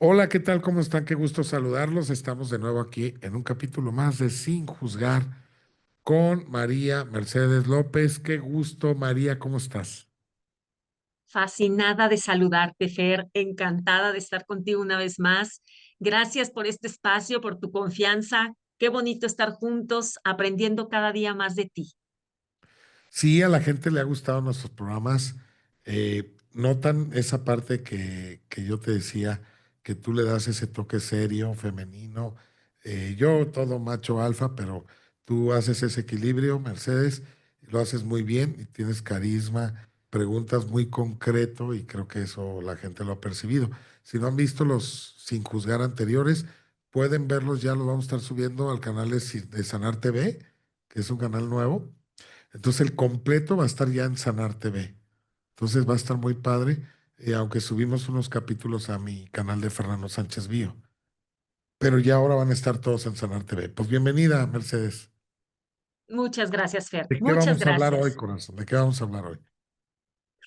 Hola, ¿qué tal? ¿Cómo están? Qué gusto saludarlos. Estamos de nuevo aquí en un capítulo más de Sin Juzgar con María Mercedes López. Qué gusto, María, ¿cómo estás? Fascinada de saludarte, Fer, encantada de estar contigo una vez más. Gracias por este espacio, por tu confianza. Qué bonito estar juntos, aprendiendo cada día más de ti. Sí, a la gente le ha gustado nuestros programas. Notan esa parte que yo te decía, que tú le das ese toque serio, femenino. Yo todo macho alfa, pero tú haces ese equilibrio, Mercedes, y lo haces muy bien y tienes carisma, preguntas muy concreto y creo que eso la gente lo ha percibido. Si no han visto los Sin Juzgar anteriores, pueden verlos, ya los vamos a estar subiendo al canal de Sanar TV, que es un canal nuevo. Entonces el completo va a estar ya en Sanar TV. Entonces va a estar muy padre, aunque subimos unos capítulos a mi canal de Fernando Sánchez Bio. Pero ya ahora van a estar todos en Sanar TV. Pues bienvenida, Mercedes. Muchas gracias, Fer. ¿De qué Muchas vamos a hablar hoy, gracias. corazón? ¿De qué vamos a hablar hoy?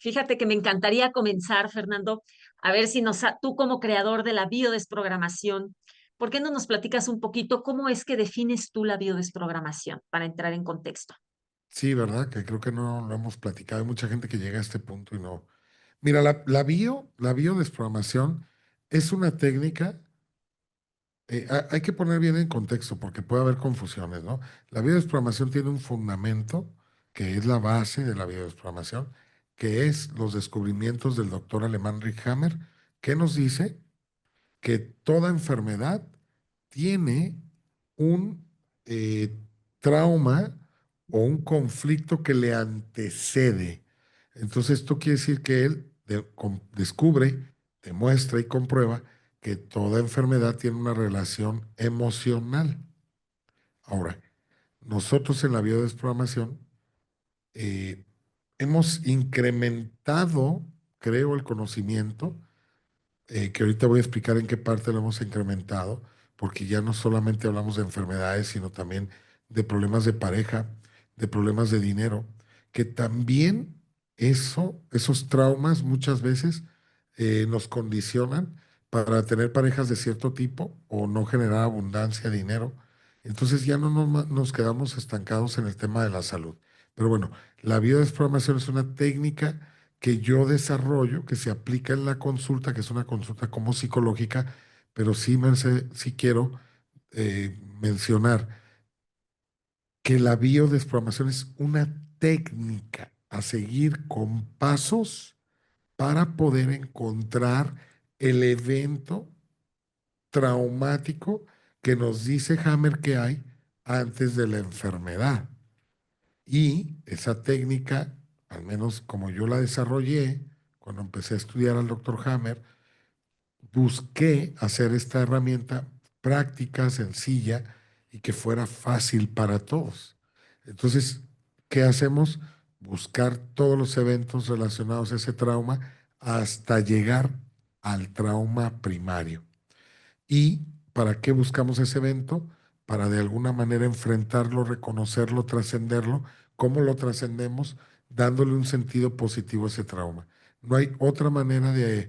Fíjate que me encantaría comenzar, Fernando, a ver si tú como creador de la biodesprogramación, ¿por qué no nos platicas un poquito cómo es que defines tú la biodesprogramación para entrar en contexto? Sí, ¿verdad? Que creo que no lo hemos platicado. Hay mucha gente que llega a este punto y no. Mira, la biodesprogramación es una técnica. Hay que poner bien en contexto porque puede haber confusiones, ¿no? La biodesprogramación tiene un fundamento que es la base de la biodesprogramación, que es los descubrimientos del doctor alemán Rick Hammer, que nos dice que toda enfermedad tiene un trauma o un conflicto que le antecede. Entonces, esto quiere decir que él descubre, demuestra y comprueba que toda enfermedad tiene una relación emocional. Ahora, nosotros en la biodesprogramación eh, hemos incrementado, creo, el conocimiento que ahorita voy a explicar en qué parte lo hemos incrementado, porque ya no solamente hablamos de enfermedades, sino también de problemas de pareja, de problemas de dinero, que también esos traumas muchas veces nos condicionan para tener parejas de cierto tipo o no generar abundancia, dinero. Entonces ya no nos quedamos estancados en el tema de la salud. Pero bueno, la biodesprogramación es una técnica que yo desarrollo, que se aplica en la consulta, que es una consulta como psicológica, pero sí quiero mencionar que la biodesprogramación es una técnica a seguir con pasos para poder encontrar el evento traumático que nos dice Hammer que hay antes de la enfermedad. Y esa técnica, al menos como yo la desarrollé, cuando empecé a estudiar al doctor Hammer, busqué hacer esta herramienta práctica, sencilla y que fuera fácil para todos. Entonces, ¿qué hacemos? Buscar todos los eventos relacionados a ese trauma hasta llegar al trauma primario. ¿Y para qué buscamos ese evento? Para de alguna manera enfrentarlo, reconocerlo, trascenderlo. ¿Cómo lo trascendemos? Dándole un sentido positivo a ese trauma. No hay otra manera de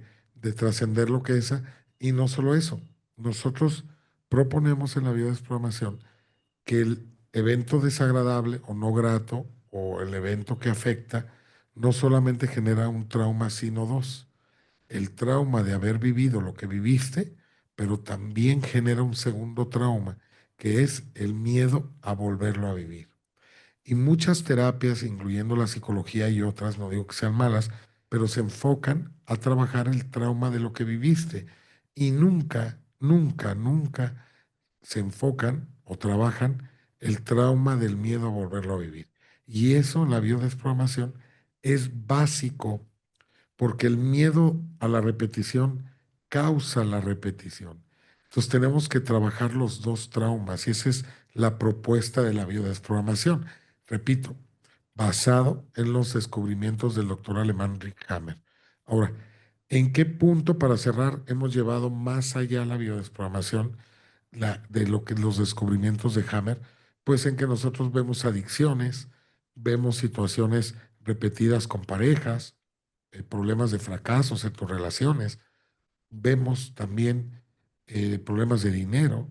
trascenderlo que esa. Y no solo eso, nosotros proponemos en la biodesprogramación que el evento desagradable o no grato o el evento que afecta no solamente genera un trauma, sino dos: el trauma de haber vivido lo que viviste, pero también genera un segundo trauma, que es el miedo a volverlo a vivir. Y muchas terapias, incluyendo la psicología y otras, no digo que sean malas, pero se enfocan a trabajar el trauma de lo que viviste y nunca, nunca, nunca se enfocan o trabajan el trauma del miedo a volverlo a vivir. Y eso, la biodesprogramación, es básico porque el miedo a la repetición causa la repetición. Entonces tenemos que trabajar los dos traumas y esa es la propuesta de la biodesprogramación. Repito, basado en los descubrimientos del doctor alemán Rick Hammer. Ahora, ¿en qué punto, para cerrar, hemos llevado más allá la biodesprogramación de lo que los descubrimientos de Hammer? Pues en que nosotros vemos adicciones, vemos situaciones repetidas con parejas, problemas de fracasos en tus relaciones. Vemos también problemas de dinero,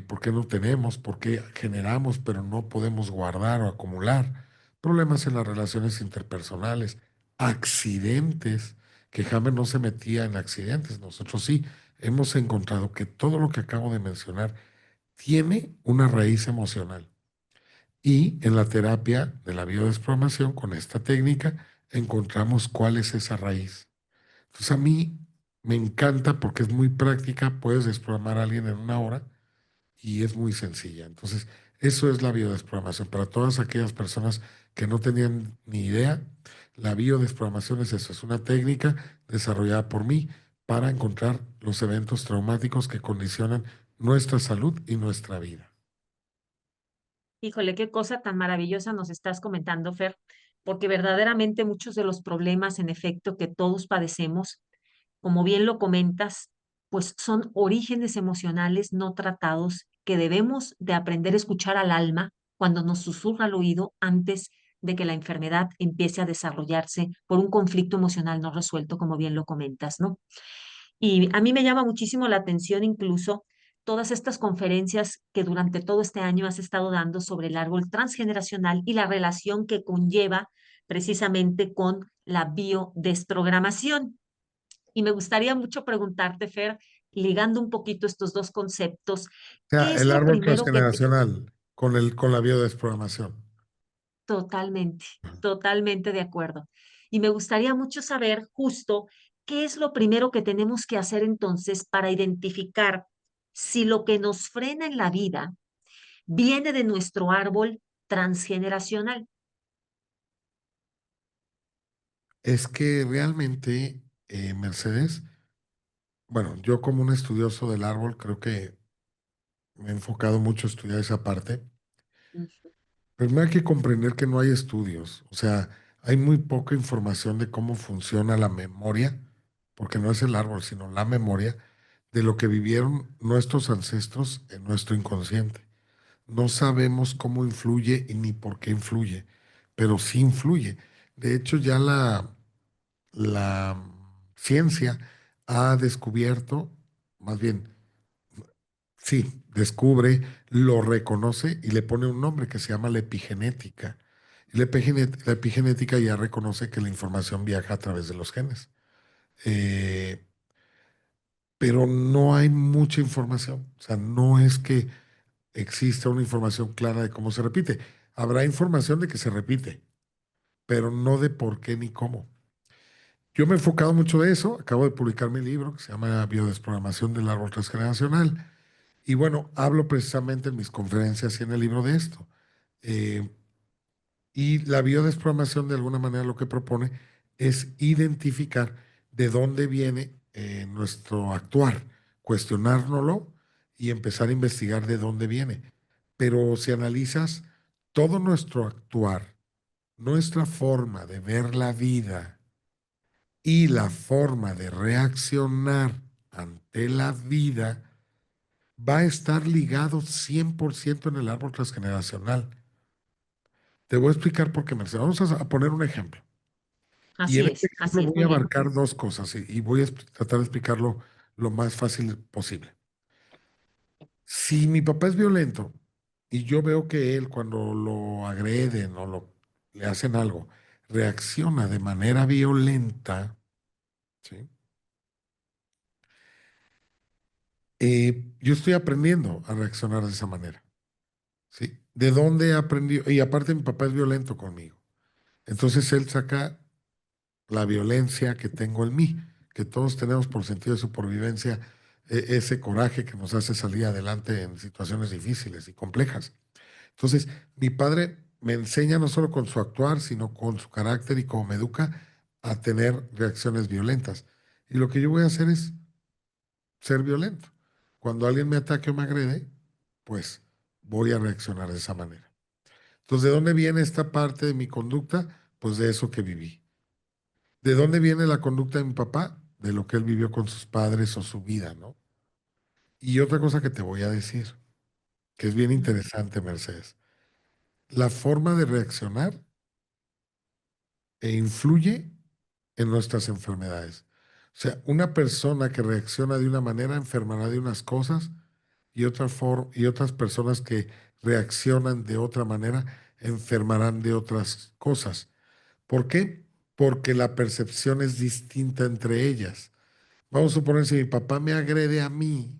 por qué no tenemos, por qué generamos pero no podemos guardar o acumular, problemas en las relaciones interpersonales, accidentes, que Hammer no se metía en accidentes, nosotros sí hemos encontrado que todo lo que acabo de mencionar tiene una raíz emocional. Y en la terapia de la biodesprogramación, con esta técnica, encontramos cuál es esa raíz. Entonces a mí me encanta porque es muy práctica, puedes desprogramar a alguien en una hora y es muy sencilla. Entonces, eso es la biodesprogramación. Para todas aquellas personas que no tenían ni idea, la biodesprogramación es eso, es una técnica desarrollada por mí para encontrar los eventos traumáticos que condicionan nuestra salud y nuestra vida. Híjole, qué cosa tan maravillosa nos estás comentando, Fer, porque verdaderamente muchos de los problemas, en efecto, que todos padecemos, como bien lo comentas, pues son orígenes emocionales no tratados que debemos de aprender a escuchar al alma cuando nos susurra al oído antes de que la enfermedad empiece a desarrollarse por un conflicto emocional no resuelto, como bien lo comentas, ¿no? Y a mí me llama muchísimo la atención incluso todas estas conferencias que durante todo este año has estado dando sobre el árbol transgeneracional y la relación que conlleva precisamente con la biodesprogramación. Y me gustaría mucho preguntarte, Fer, ligando un poquito estos dos conceptos, O sea, ¿qué es el lo árbol primero que te... transgeneracional con la biodesprogramación. Totalmente, totalmente de acuerdo. Y me gustaría mucho saber justo qué es lo primero que tenemos que hacer entonces para identificar si lo que nos frena en la vida viene de nuestro árbol transgeneracional. Es que realmente, Mercedes, bueno, yo como un estudioso del árbol creo que me he enfocado mucho a estudiar esa parte. Ujú, Primero hay que comprender que no hay estudios, o sea, hay muy poca información de cómo funciona la memoria, porque no es el árbol, sino la memoria de lo que vivieron nuestros ancestros en nuestro inconsciente. No sabemos cómo influye y ni por qué influye, pero sí influye. De hecho, ya la ciencia ha descubierto, más bien, sí, descubre, lo reconoce y le pone un nombre que se llama la epigenética. Y la epigenética ya reconoce que la información viaja a través de los genes. Eh, pero no hay mucha información. O sea, no es que exista una información clara de cómo se repite. Habrá información de que se repite, pero no de por qué ni cómo. Yo me he enfocado mucho de eso. Acabo de publicar mi libro que se llama Biodesprogramación del árbol transgeneracional. Y bueno, hablo precisamente en mis conferencias y en el libro de esto. Eh, y la biodesprogramación de alguna manera lo que propone es identificar de dónde viene nuestro actuar, cuestionárnoslo y empezar a investigar de dónde viene. Pero si analizas todo nuestro actuar, nuestra forma de ver la vida y la forma de reaccionar ante la vida, va a estar ligado 100% en el árbol transgeneracional. Te voy a explicar por qué, Mercedes. Vamos a poner un ejemplo. Y en este ejemplo así es, voy muy a bien. abarcar dos cosas y voy a tratar de explicarlo lo más fácil posible. Si mi papá es violento y yo veo que él cuando lo agreden o le hacen algo, reacciona de manera violenta, ¿sí? Yo estoy aprendiendo a reaccionar de esa manera. ¿Sí? ¿De dónde aprendió? Y aparte mi papá es violento conmigo. Entonces él saca la violencia que tengo en mí, que todos tenemos por sentido de supervivencia, ese coraje que nos hace salir adelante en situaciones difíciles y complejas. Entonces, mi padre me enseña no solo con su actuar, sino con su carácter y cómo me educa a tener reacciones violentas. Y lo que yo voy a hacer es ser violento. Cuando alguien me ataque o me agrede, pues voy a reaccionar de esa manera. Entonces, ¿de dónde viene esta parte de mi conducta? Pues de eso que viví. ¿De dónde viene la conducta de mi papá? De lo que él vivió con sus padres o su vida, ¿no? Y otra cosa que te voy a decir, que es bien interesante, Mercedes. La forma de reaccionar influye en nuestras enfermedades. O sea, una persona que reacciona de una manera enfermará de unas cosas y otras personas que reaccionan de otra manera enfermarán de otras cosas. ¿Por qué? Porque la percepción es distinta entre ellas. Vamos a suponer, si mi papá me agrede a mí,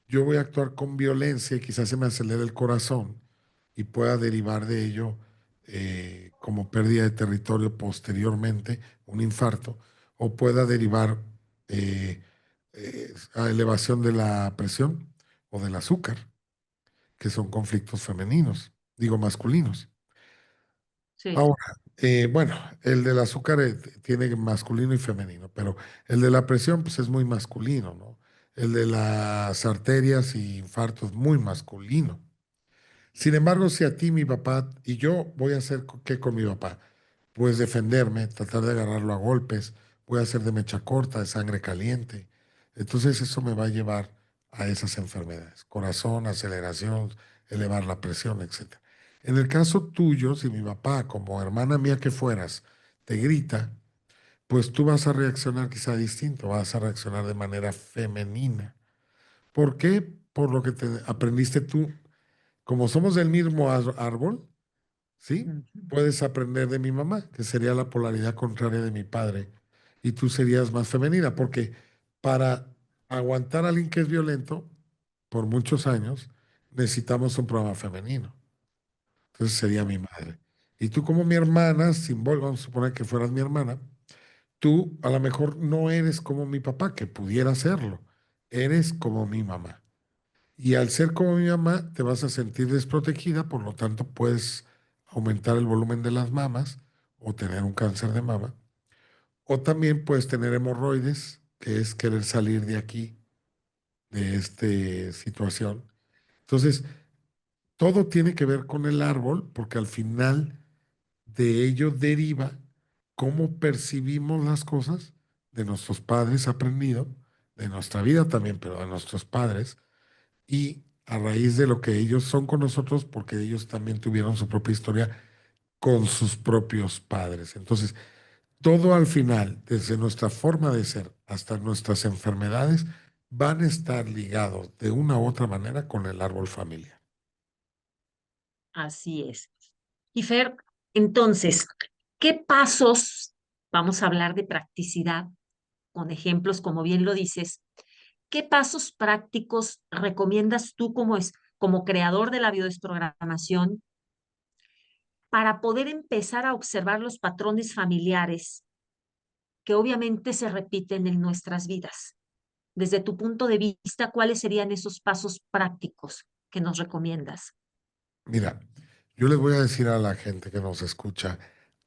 yo voy a actuar con violencia y quizás se me acelere el corazón y pueda derivar de ello como pérdida de territorio posteriormente, un infarto, o pueda derivar a elevación de la presión o del azúcar, que son conflictos femeninos, digo masculinos. Sí. Ahora, bueno, el del azúcar tiene masculino y femenino, pero el de la presión pues es muy masculino, ¿no? El de las arterias y infartos muy masculino. Sin embargo, si a ti mi papá y yo voy a hacer qué con mi papá, pues defenderme, tratar de agarrarlo a golpes, voy a hacer de mecha corta, de sangre caliente. Entonces eso me va a llevar a esas enfermedades, corazón, aceleración, elevar la presión, etcétera. En el caso tuyo, si mi papá, como hermana mía que fueras, te grita, pues tú vas a reaccionar quizá distinto, vas a reaccionar de manera femenina. ¿Por qué? Por lo que te aprendiste tú. Como somos del mismo árbol, ¿sí? Ujú. Puedes aprender de mi mamá, que sería la polaridad contraria de mi padre, y tú serías más femenina, porque para aguantar a alguien que es violento por muchos años, necesitamos un programa femenino. Entonces sería mi madre. Y tú como mi hermana, vamos a suponer que fueras mi hermana, tú a lo mejor no eres como mi papá, que pudiera serlo, eres como mi mamá. Y al ser como mi mamá, te vas a sentir desprotegida, por lo tanto puedes aumentar el volumen de las mamas o tener un cáncer de mama. O también puedes tener hemorroides, que es querer salir de aquí, de esta situación. Entonces, todo tiene que ver con el árbol, porque al final de ello deriva cómo percibimos las cosas de nuestros padres aprendido, de nuestra vida también, pero de nuestros padres y a raíz de lo que ellos son con nosotros, porque ellos también tuvieron su propia historia con sus propios padres. Entonces, todo al final, desde nuestra forma de ser hasta nuestras enfermedades, van a estar ligados de una u otra manera con el árbol familiar. Así es. Y Fer, entonces, ¿qué pasos, vamos a hablar de practicidad, con ejemplos, como bien lo dices, qué pasos prácticos recomiendas tú como creador de la biodesprogramación para poder empezar a observar los patrones familiares que obviamente se repiten en nuestras vidas? Desde tu punto de vista, ¿cuáles serían esos pasos prácticos que nos recomiendas? Mira, yo les voy a decir a la gente que nos escucha,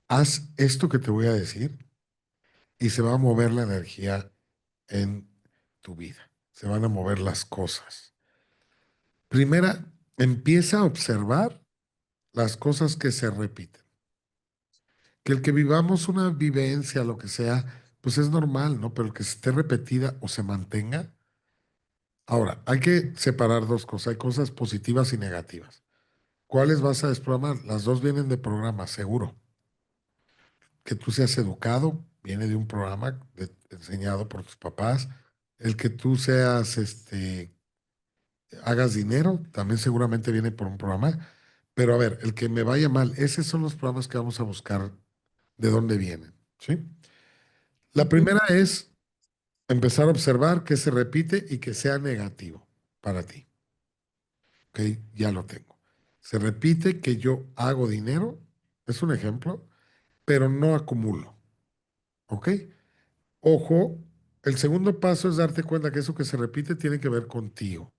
haz esto que te voy a decir y se va a mover la energía en tu vida. Se van a mover las cosas. Primera, empieza a observar las cosas que se repiten. Que el que vivamos una vivencia, lo que sea, pues es normal, ¿no? Pero el que esté repetida o se mantenga. Ahora, hay que separar dos cosas. Hay cosas positivas y negativas. ¿Cuáles vas a desprogramar? Las dos vienen de programas, seguro. Que tú seas educado, viene de un programa enseñado por tus papás. El que tú seas, hagas dinero, también seguramente viene por un programa. Pero a ver, el que me vaya mal, esos son los programas que vamos a buscar de dónde vienen, ¿sí? La Ujú. primera es empezar a observar que se repite y que sea negativo para ti. ¿Ok? Ya lo tengo. Se repite que yo hago dinero, es un ejemplo, pero no acumulo. ¿Ok? Ojo, el segundo paso es darte cuenta que eso que se repite tiene que ver contigo.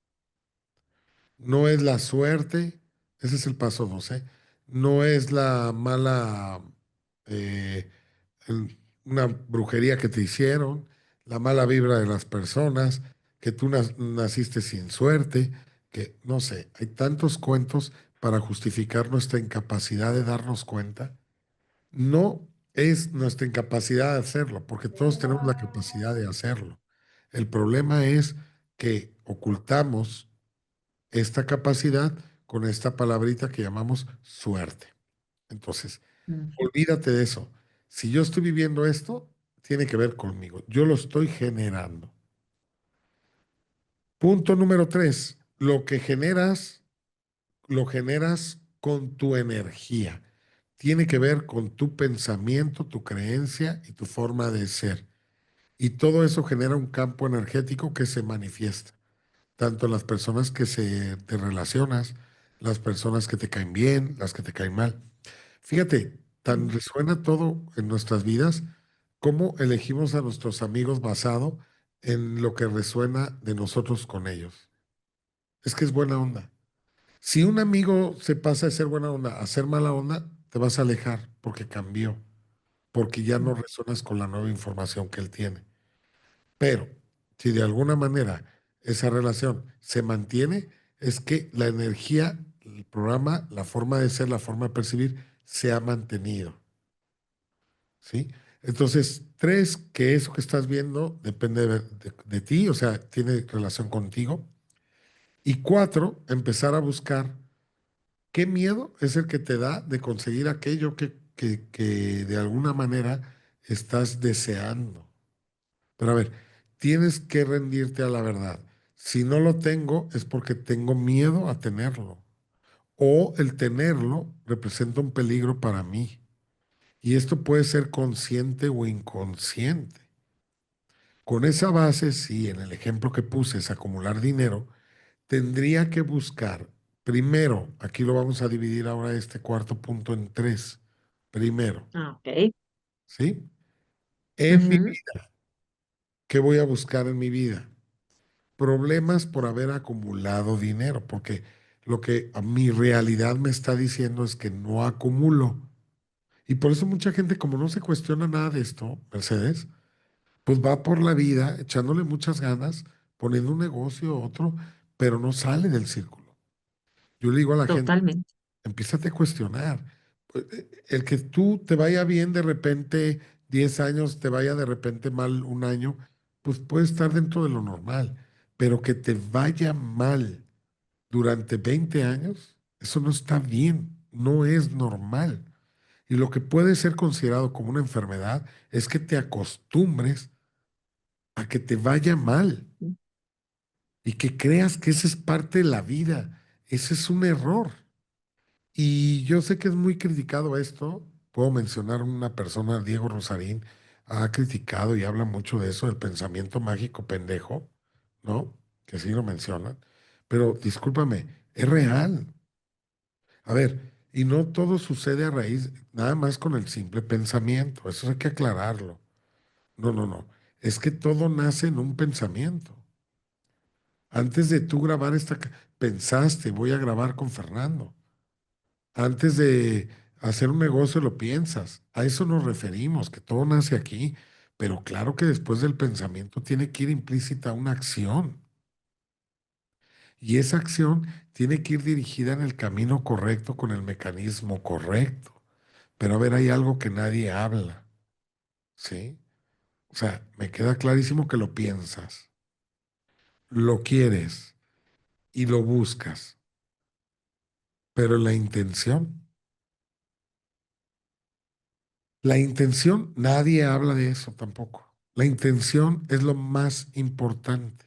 No es la suerte, ese es el paso 12. No es la mala, eh, una brujería que te hicieron, la mala vibra de las personas, que tú naciste sin suerte, que no sé, hay tantos cuentos para justificar nuestra incapacidad de darnos cuenta. No es nuestra incapacidad de hacerlo, porque todos tenemos la capacidad de hacerlo. El problema es que ocultamos esta capacidad con esta palabrita que llamamos suerte. Entonces, Ujú. olvídate de eso. Si yo estoy viviendo esto, tiene que ver conmigo. Yo lo estoy generando. Punto número tres, lo que generas, lo generas con tu energía. Tiene que ver con tu pensamiento, tu creencia y tu forma de ser. Y todo eso genera un campo energético que se manifiesta, tanto en las personas que te relacionas, las personas que te caen bien, las que te caen mal. Fíjate, tan Mm. resuena todo en nuestras vidas, cómo elegimos a nuestros amigos basado en lo que resuena de nosotros con ellos. Es que es buena onda. Si un amigo se pasa de ser buena onda a ser mala onda, te vas a alejar porque cambió, porque ya no resuenas con la nueva información que él tiene. Pero si de alguna manera esa relación se mantiene, es que la energía, el programa, la forma de ser, la forma de percibir, se ha mantenido. ¿Sí? Entonces, tres, que eso que estás viendo depende de ti, o sea, tiene relación contigo. Y cuatro, empezar a buscar qué miedo es el que te da de conseguir aquello que de alguna manera estás deseando. Pero a ver, tienes que rendirte a la verdad. Si no lo tengo es porque tengo miedo a tenerlo. O el tenerlo representa un peligro para mí. Y esto puede ser consciente o inconsciente. Con esa base, si en el ejemplo que puse es acumular dinero, tendría que buscar, primero, aquí lo vamos a dividir ahora este cuarto punto en tres. Primero, Ah, ok. ¿sí? En mi Ujú. vida, ¿qué voy a buscar en mi vida? Problemas por haber acumulado dinero, porque lo que a mi realidad me está diciendo es que no acumulo. Y por eso mucha gente, como no se cuestiona nada de esto, Mercedes, pues va por la vida echándole muchas ganas, poniendo un negocio, otro, pero no sale del círculo. Yo le digo a la gente, Totalmente. empiézate a cuestionar. Pues, el que tú te vaya bien de repente 10 años, te vaya de repente mal un año, pues puede estar dentro de lo normal, pero que te vaya mal durante 20 años, eso no está bien, no es normal. Y lo que puede ser considerado como una enfermedad es que te acostumbres a que te vaya mal y que creas que esa es parte de la vida. Ese es un error. Y yo sé que es muy criticado esto. Puedo mencionar una persona, Diego Rosarín, ha criticado y habla mucho de eso, del pensamiento mágico pendejo, ¿no? Que sí lo mencionan. Pero discúlpame, es real. A ver, y no todo sucede a raíz, nada más con el simple pensamiento. Eso hay que aclararlo. No, no, no. Es que todo nace en un pensamiento. Antes de tú grabar pensaste, voy a grabar con Fernando. Antes de hacer un negocio lo piensas. A eso nos referimos, que todo nace aquí. Pero claro que después del pensamiento tiene que ir implícita una acción. Y esa acción tiene que ir dirigida en el camino correcto, con el mecanismo correcto. Pero a ver, hay algo que nadie habla, ¿sí? O sea, me queda clarísimo que lo piensas, lo quieres y lo buscas, pero la intención, nadie habla de eso tampoco. La intención es lo más importante.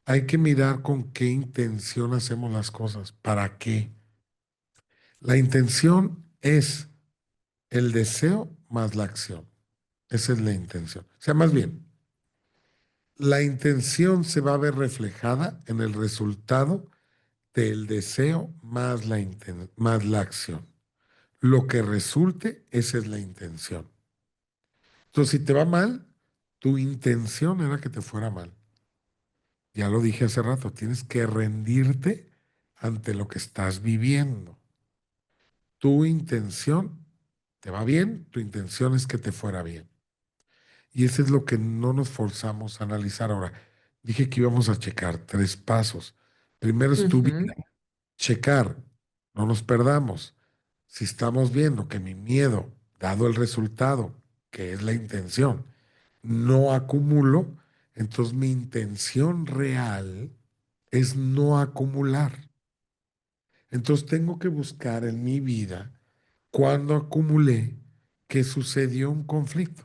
Hay que mirar con qué intención hacemos las cosas, para qué. La intención es el deseo más la acción. Esa es la intención. O sea, más bien, la intención se va a ver reflejada en el resultado del deseo más la acción. Lo que resulte, esa es la intención. Entonces, si te va mal, tu intención era que te fuera mal. Ya lo dije hace rato, tienes que rendirte ante lo que estás viviendo. Tu intención, ¿te va bien? Tu intención es que te fuera bien. Y eso es lo que no nos forzamos a analizar ahora. Dije que íbamos a checar tres pasos. Primero es tu Ujú. vida, checar, no nos perdamos. Si estamos viendo que mi miedo, dado el resultado, que es la intención, no acumulo, entonces mi intención real es no acumular. Entonces tengo que buscar en mi vida cuando acumulé que sucedió un conflicto.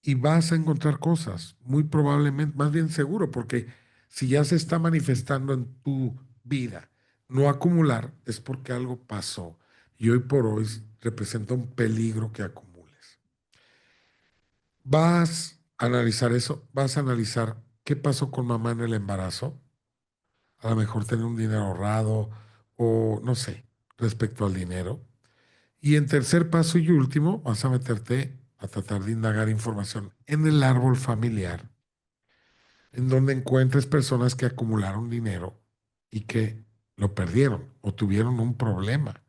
y vas a encontrar cosas, muy probablemente, más bien seguro, porque si ya se está manifestando en tu vida, no acumular es porque algo pasó y hoy por hoy representa un peligro que acumules. Vas a analizar eso, vas a analizar qué pasó con mamá en el embarazo, a lo mejor tener un dinero ahorrado o no sé, respecto al dinero. Y en tercer paso y último, vas a meterte a tratar de indagar información en el árbol familiar, en donde encuentres personas que acumularon dinero y que lo perdieron o tuvieron un problema.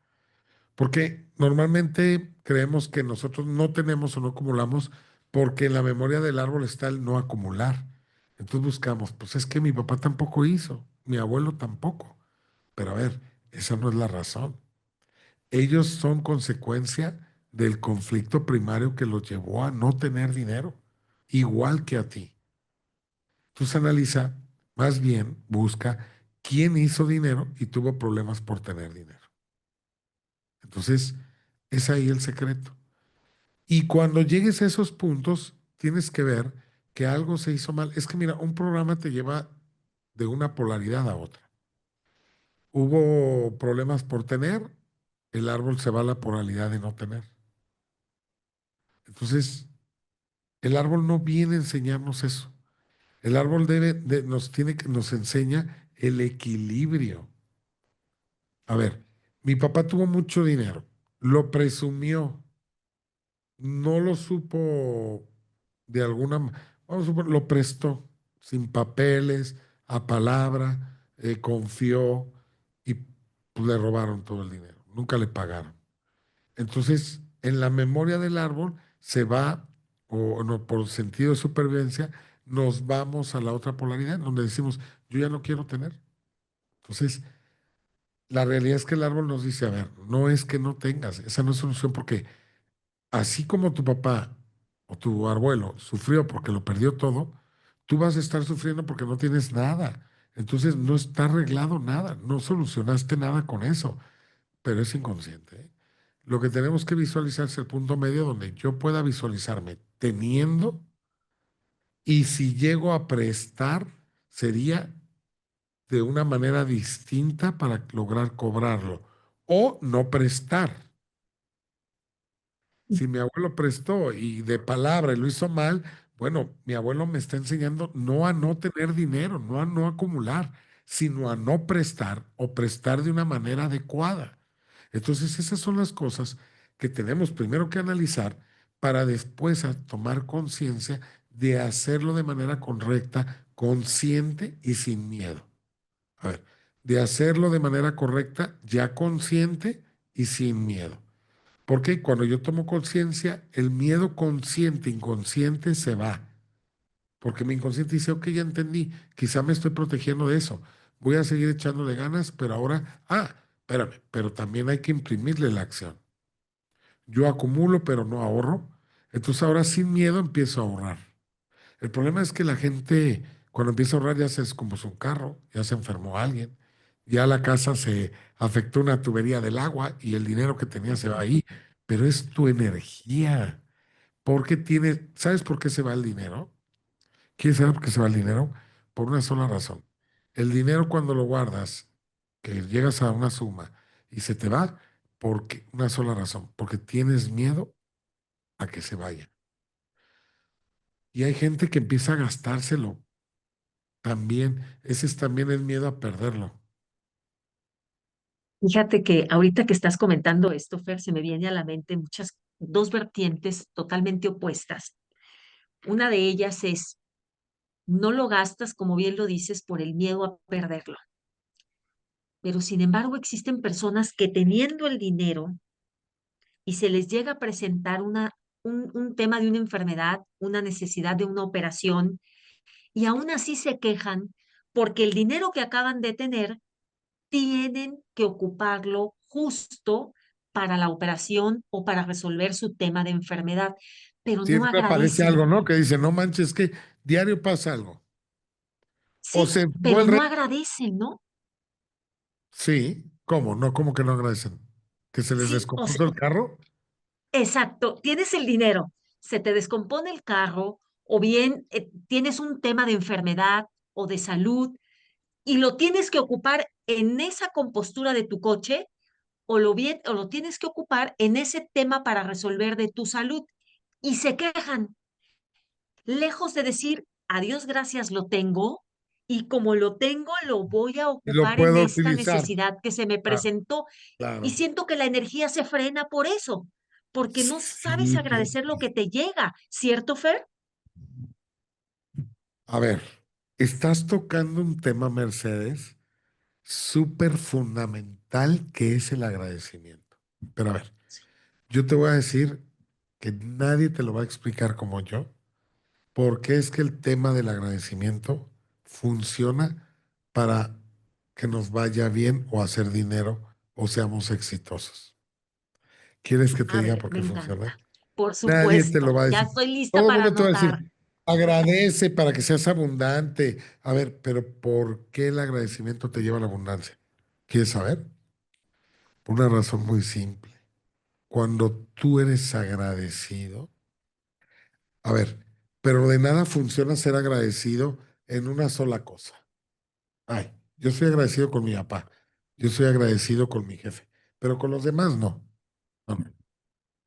Porque normalmente creemos que nosotros no tenemos o no acumulamos porque en la memoria del árbol está el no acumular. Entonces buscamos, pues es que mi papá tampoco hizo, mi abuelo tampoco. Pero a ver, esa no es la razón. Ellos son consecuencia del conflicto primario que los llevó a no tener dinero, igual que a ti. Entonces analiza, más bien busca quién hizo dinero y tuvo problemas por tener dinero. Entonces, es ahí el secreto. Y cuando llegues a esos puntos, tienes que ver que algo se hizo mal. Es que mira, un programa te lleva de una polaridad a otra. Hubo problemas por tener, el árbol se va a la polaridad de no tener. Entonces, el árbol no viene a enseñarnos eso. El árbol nos enseña el equilibrio. A ver, mi papá tuvo mucho dinero, lo presumió, no lo supo de vamos a suponer, lo prestó sin papeles, a palabra, confió y pues, le robaron todo el dinero, nunca le pagaron. Entonces, en la memoria del árbol se va, o no, por sentido de supervivencia, nos vamos a la otra polaridad, donde decimos, yo ya no quiero tener. Entonces, la realidad es que el árbol nos dice, a ver, no es que no tengas, esa no es solución porque así como tu papá o tu abuelo sufrió porque lo perdió todo, tú vas a estar sufriendo porque no tienes nada. Entonces no está arreglado nada, no solucionaste nada con eso, pero es inconsciente, ¿eh? Lo que tenemos que visualizar es el punto medio donde yo pueda visualizarme teniendo y si llego a prestar, sería de una manera distinta para lograr cobrarlo o no prestar. Si mi abuelo prestó y de palabra y lo hizo mal, bueno, mi abuelo me está enseñando no a no tener dinero, no a no acumular, sino a no prestar o prestar de una manera adecuada. Entonces, esas son las cosas que tenemos primero que analizar para después tomar conciencia de hacerlo de manera correcta, consciente y sin miedo. A ver, de hacerlo de manera correcta, ya consciente y sin miedo. Porque cuando yo tomo conciencia, el miedo consciente, inconsciente se va. Porque mi inconsciente dice, ok, ya entendí, quizá me estoy protegiendo de eso. Voy a seguir echándole ganas, pero ahora, espérame, pero también hay que imprimirle la acción. Yo acumulo, pero no ahorro. Entonces ahora sin miedo empiezo a ahorrar. El problema es que la gente, cuando empieza a ahorrar, ya se descompuso un carro, ya se enfermó alguien, ya la casa se afectó una tubería del agua y el dinero que tenía se va ahí. Pero es tu energía. ¿Sabes por qué se va el dinero? ¿Quieres saber por qué se va el dinero? Por una sola razón. El dinero cuando lo guardas, que llegas a una suma y se te va, porque una sola razón, porque tienes miedo a que se vaya. Y hay gente que empieza a gastárselo también. Ese es también el miedo a perderlo. Fíjate que ahorita que estás comentando esto, Fer, se me viene a la mente dos vertientes totalmente opuestas. Una de ellas es, no lo gastas, como bien lo dices, por el miedo a perderlo. Pero sin embargo, existen personas que teniendo el dinero y se les llega a presentar un tema de una enfermedad, una necesidad de una operación, y aún así se quejan porque el dinero que acaban de tener tienen que ocuparlo justo para la operación o para resolver su tema de enfermedad, pero no Siempre aparece agradecen. algo, ¿no? Que dice, no manches, que diario pasa algo. O Sí, se pero vuelve. no agradecen, ¿no? Sí, ¿cómo? No, ¿cómo que no agradecen? ¿Que se les Sí, o sea, descompuso el carro? exacto, tienes el dinero, se te descompone el carro o bien tienes un tema de enfermedad o de salud y lo tienes que ocupar en esa compostura de tu coche o lo tienes que ocupar en ese tema para resolver de tu salud. Y se quejan, lejos de decir, adiós, gracias, lo tengo, y como lo tengo, lo voy a Y lo ocupar en puedo esta utilizar. necesidad que se me Claro, presentó. Y claro. siento que la energía se frena por eso, porque no sabes Sí, agradecer lo que te llega, ¿cierto, Fer? a ver, estás tocando un tema, Mercedes, súper fundamental que es el agradecimiento. Pero a ver, yo te voy a decir que nadie te lo va a explicar como yo, porque es que el tema del agradecimiento funciona para que nos vaya bien o hacer dinero o seamos exitosos. ¿Quieres que te A diga ver, por me qué funciona? encanta. Por Nadie te lo supuesto, va a ya decir. estoy lista Todo el para mundo te va a anotar. decir, agradece para que seas abundante. A ver, pero ¿por qué el agradecimiento te lleva a la abundancia? ¿Quieres saber? Por una razón muy simple. Cuando tú eres agradecido, a ver, pero de nada funciona ser agradecido en una sola cosa. Ay, yo soy agradecido con mi papá, yo soy agradecido con mi jefe, pero con los demás no. No, no.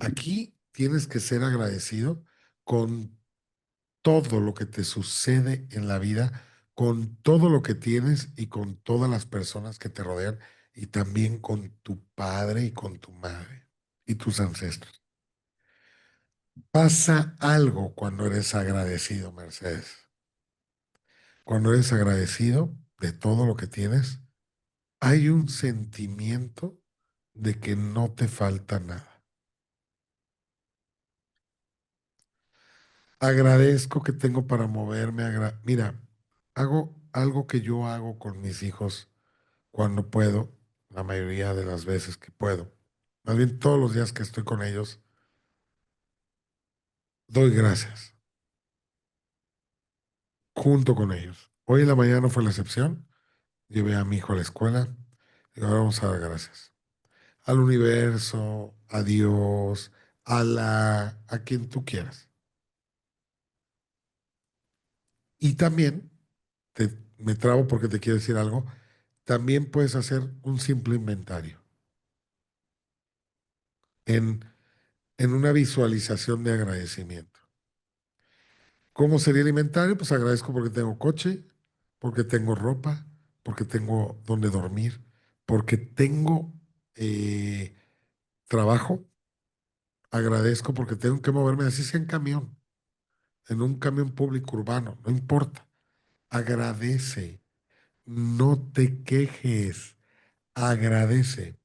Aquí tienes que ser agradecido con todo lo que te sucede en la vida, con todo lo que tienes y con todas las personas que te rodean y también con tu padre y con tu madre y tus ancestros. Pasa algo cuando eres agradecido, Mercedes. Cuando eres agradecido de todo lo que tienes, hay un sentimiento de que no te falta nada. Agradezco que tengo para moverme. Mira, hago algo que yo hago con mis hijos cuando puedo, la mayoría de las veces que puedo. Más bien todos los días que estoy con ellos, doy gracias junto con ellos. Hoy en la mañana no fue la excepción. Llevé a mi hijo a la escuela y ahora vamos a dar gracias. Al universo, a Dios, a quien tú quieras. Y también, me trabo porque te quiero decir algo, también puedes hacer un simple inventario en, en una visualización de agradecimiento. ¿Cómo sería el inventario? Pues agradezco porque tengo coche, porque tengo ropa, porque tengo donde dormir, porque tengo eh, trabajo. Agradezco porque tengo que moverme así sea en camión, en un camión público urbano, no importa. Agradece, no te quejes, agradece.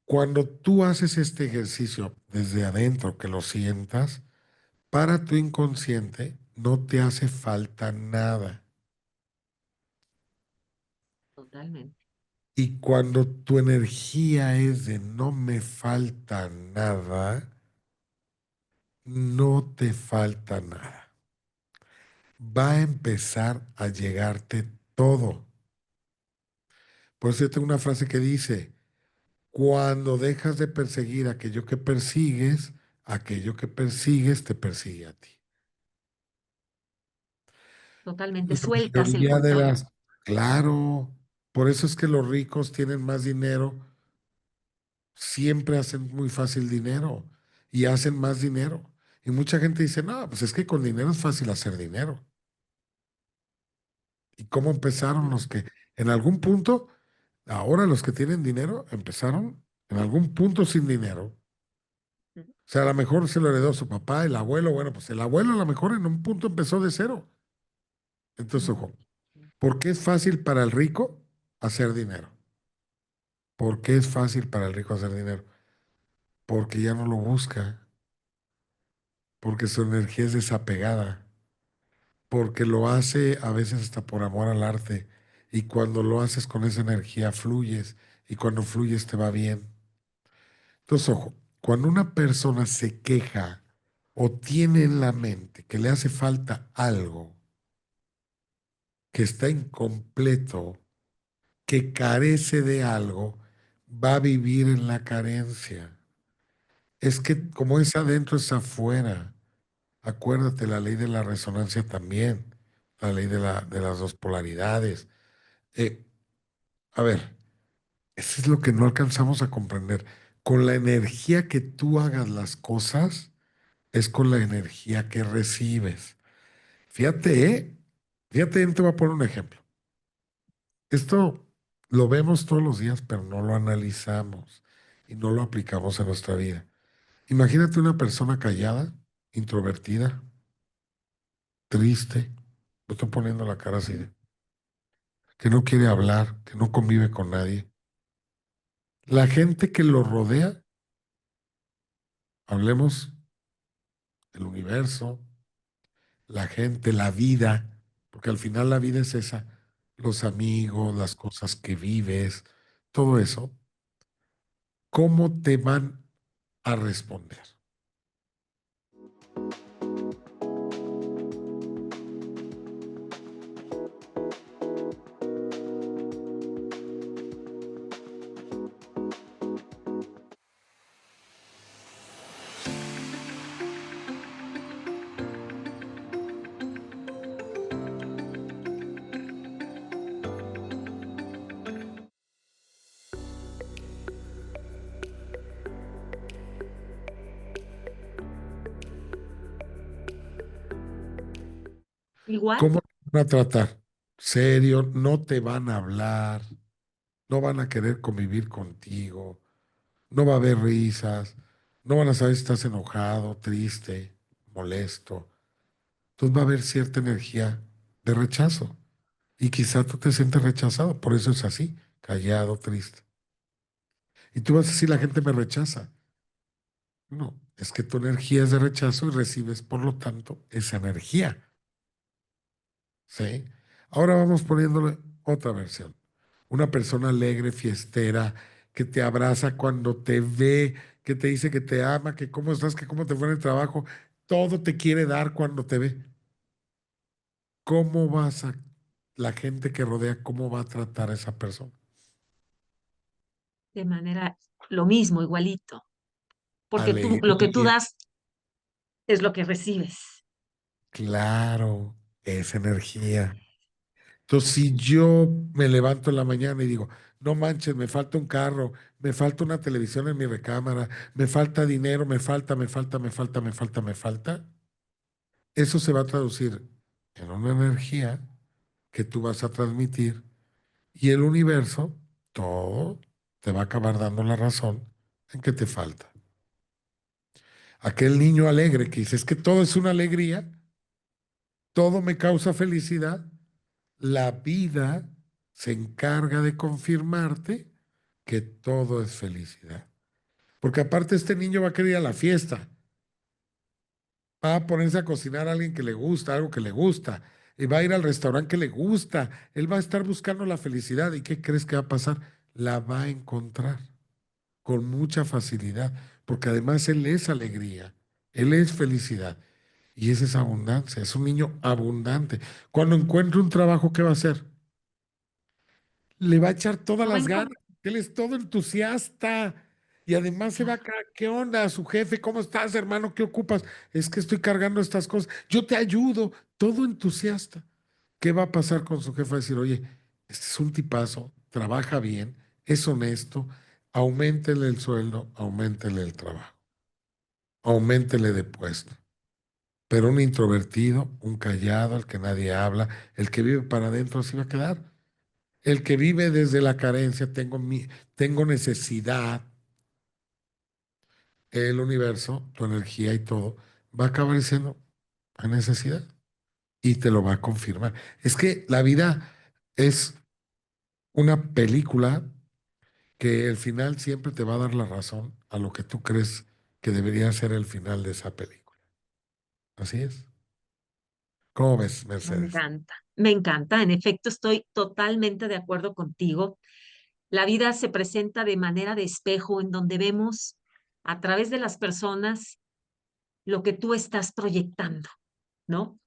Cuando tú haces este ejercicio desde adentro, que lo sientas, para tu inconsciente no te hace falta nada. Totalmente, Y cuando tu energía es de no me falta nada, no te falta nada. Va a empezar a llegarte todo. Por eso yo tengo una frase que dice, cuando dejas de perseguir aquello que persigues te persigue a ti. totalmente. La Sueltas el mayoría de control. claro, por eso es que los ricos tienen más dinero, siempre hacen muy fácil dinero y hacen más dinero. Y mucha gente dice, no, pues es que con dinero es fácil hacer dinero. ¿Y cómo empezaron Ujú, los que en algún punto, ahora los que tienen dinero, empezaron en algún punto sin dinero? ujú, O sea, a lo mejor se lo heredó su papá, el abuelo, bueno, pues el abuelo a lo mejor en un punto empezó de cero. Entonces, ujú. ojo, ¿por qué es fácil para el rico hacer dinero? ¿Por qué es fácil para el rico hacer dinero? Porque ya no lo busca, porque su energía es desapegada, porque lo hace a veces hasta por amor al arte. Y cuando lo haces con esa energía, fluyes, y cuando fluyes te va bien. Entonces, ojo, cuando una persona se queja o tiene en la mente que le hace falta algo, que está incompleto, que carece de algo, va a vivir en la carencia. Es que como es adentro, es afuera. Acuérdate, la ley de la resonancia también, la ley de las dos polaridades. Eh, a ver, eso es lo que no alcanzamos a comprender. Con la energía que tú hagas las cosas, es con la energía que recibes. Fíjate, ¿eh? Fíjate, te voy a poner un ejemplo. Esto lo vemos todos los días, pero no lo analizamos y no lo aplicamos a nuestra vida. Imagínate una persona callada, introvertida, triste, me estoy poniendo la cara así, que no quiere hablar, que no convive con nadie. La gente que lo rodea, hablemos del universo, la gente, la vida, porque al final la vida es esa, los amigos, las cosas que vives, todo eso, ¿cómo te van a responder? Igual, ¿Cómo te van a tratar? Serio, no te van a hablar, no van a querer convivir contigo, no va a haber risas, no van a saber si estás enojado, triste, molesto. Entonces va a haber cierta energía de rechazo y quizá tú te sientes rechazado, por eso es así, callado, triste. Y tú vas a decir, la gente me rechaza. No, es que tu energía es de rechazo y recibes, por lo tanto, esa energía. ¿Sí? Ahora vamos poniéndole otra versión. Una persona alegre, fiestera, que te abraza cuando te ve, que te dice que te ama, que cómo estás, que cómo te fue en el trabajo, todo te quiere dar cuando te ve. ¿Cómo vas a, la gente que rodea, cómo va a tratar a esa persona? de manera lo mismo, igualito, porque tú, lo que tú Alegría, das es lo que recibes. claro, esa energía. Entonces, si yo me levanto en la mañana y digo, no manches, me falta un carro, me falta una televisión en mi recámara, me falta dinero, me falta, eso se va a traducir en una energía que tú vas a transmitir y el universo, todo, te va a acabar dando la razón en que te falta. Aquel niño alegre que dice, es que todo es una alegría, todo me causa felicidad, la vida se encarga de confirmarte que todo es felicidad. Porque aparte este niño va a querer ir a la fiesta, va a ponerse a cocinar a alguien que le gusta, algo que le gusta, y va a ir al restaurante que le gusta, él va a estar buscando la felicidad. ¿Y qué crees que va a pasar? La va a encontrar con mucha facilidad, porque además él es alegría, él es felicidad. Y esa es abundancia, es un niño abundante. Cuando encuentre un trabajo, ¿qué va a hacer? Le va a echar todas Lo va a las ganas, encontrar. él es todo entusiasta. Y además se va a Claro, quedar, ¿qué onda, su jefe? ¿Cómo estás, hermano? ¿Qué ocupas? Es que estoy cargando estas cosas. Yo te ayudo, todo entusiasta. ¿Qué va a pasar con su jefe? Va a decir, oye, este es un tipazo, trabaja bien, es honesto, auméntele el sueldo, auméntele el trabajo, auméntele de puesto. Pero un introvertido, un callado, el que nadie habla, el que vive para adentro, así va a quedar. El que vive desde la carencia, tengo necesidad, el universo, tu energía y todo, va a acabar diciendo, hay necesidad y te lo va a confirmar. Es que la vida es una película que el final siempre te va a dar la razón a lo que tú crees que debería ser el final de esa película. Así es. ¿Cómo ves, me Mercedes? encanta, me encanta. En efecto, estoy totalmente de acuerdo contigo. La vida se presenta de manera de espejo en donde vemos a través de las personas lo que tú estás proyectando, ¿no?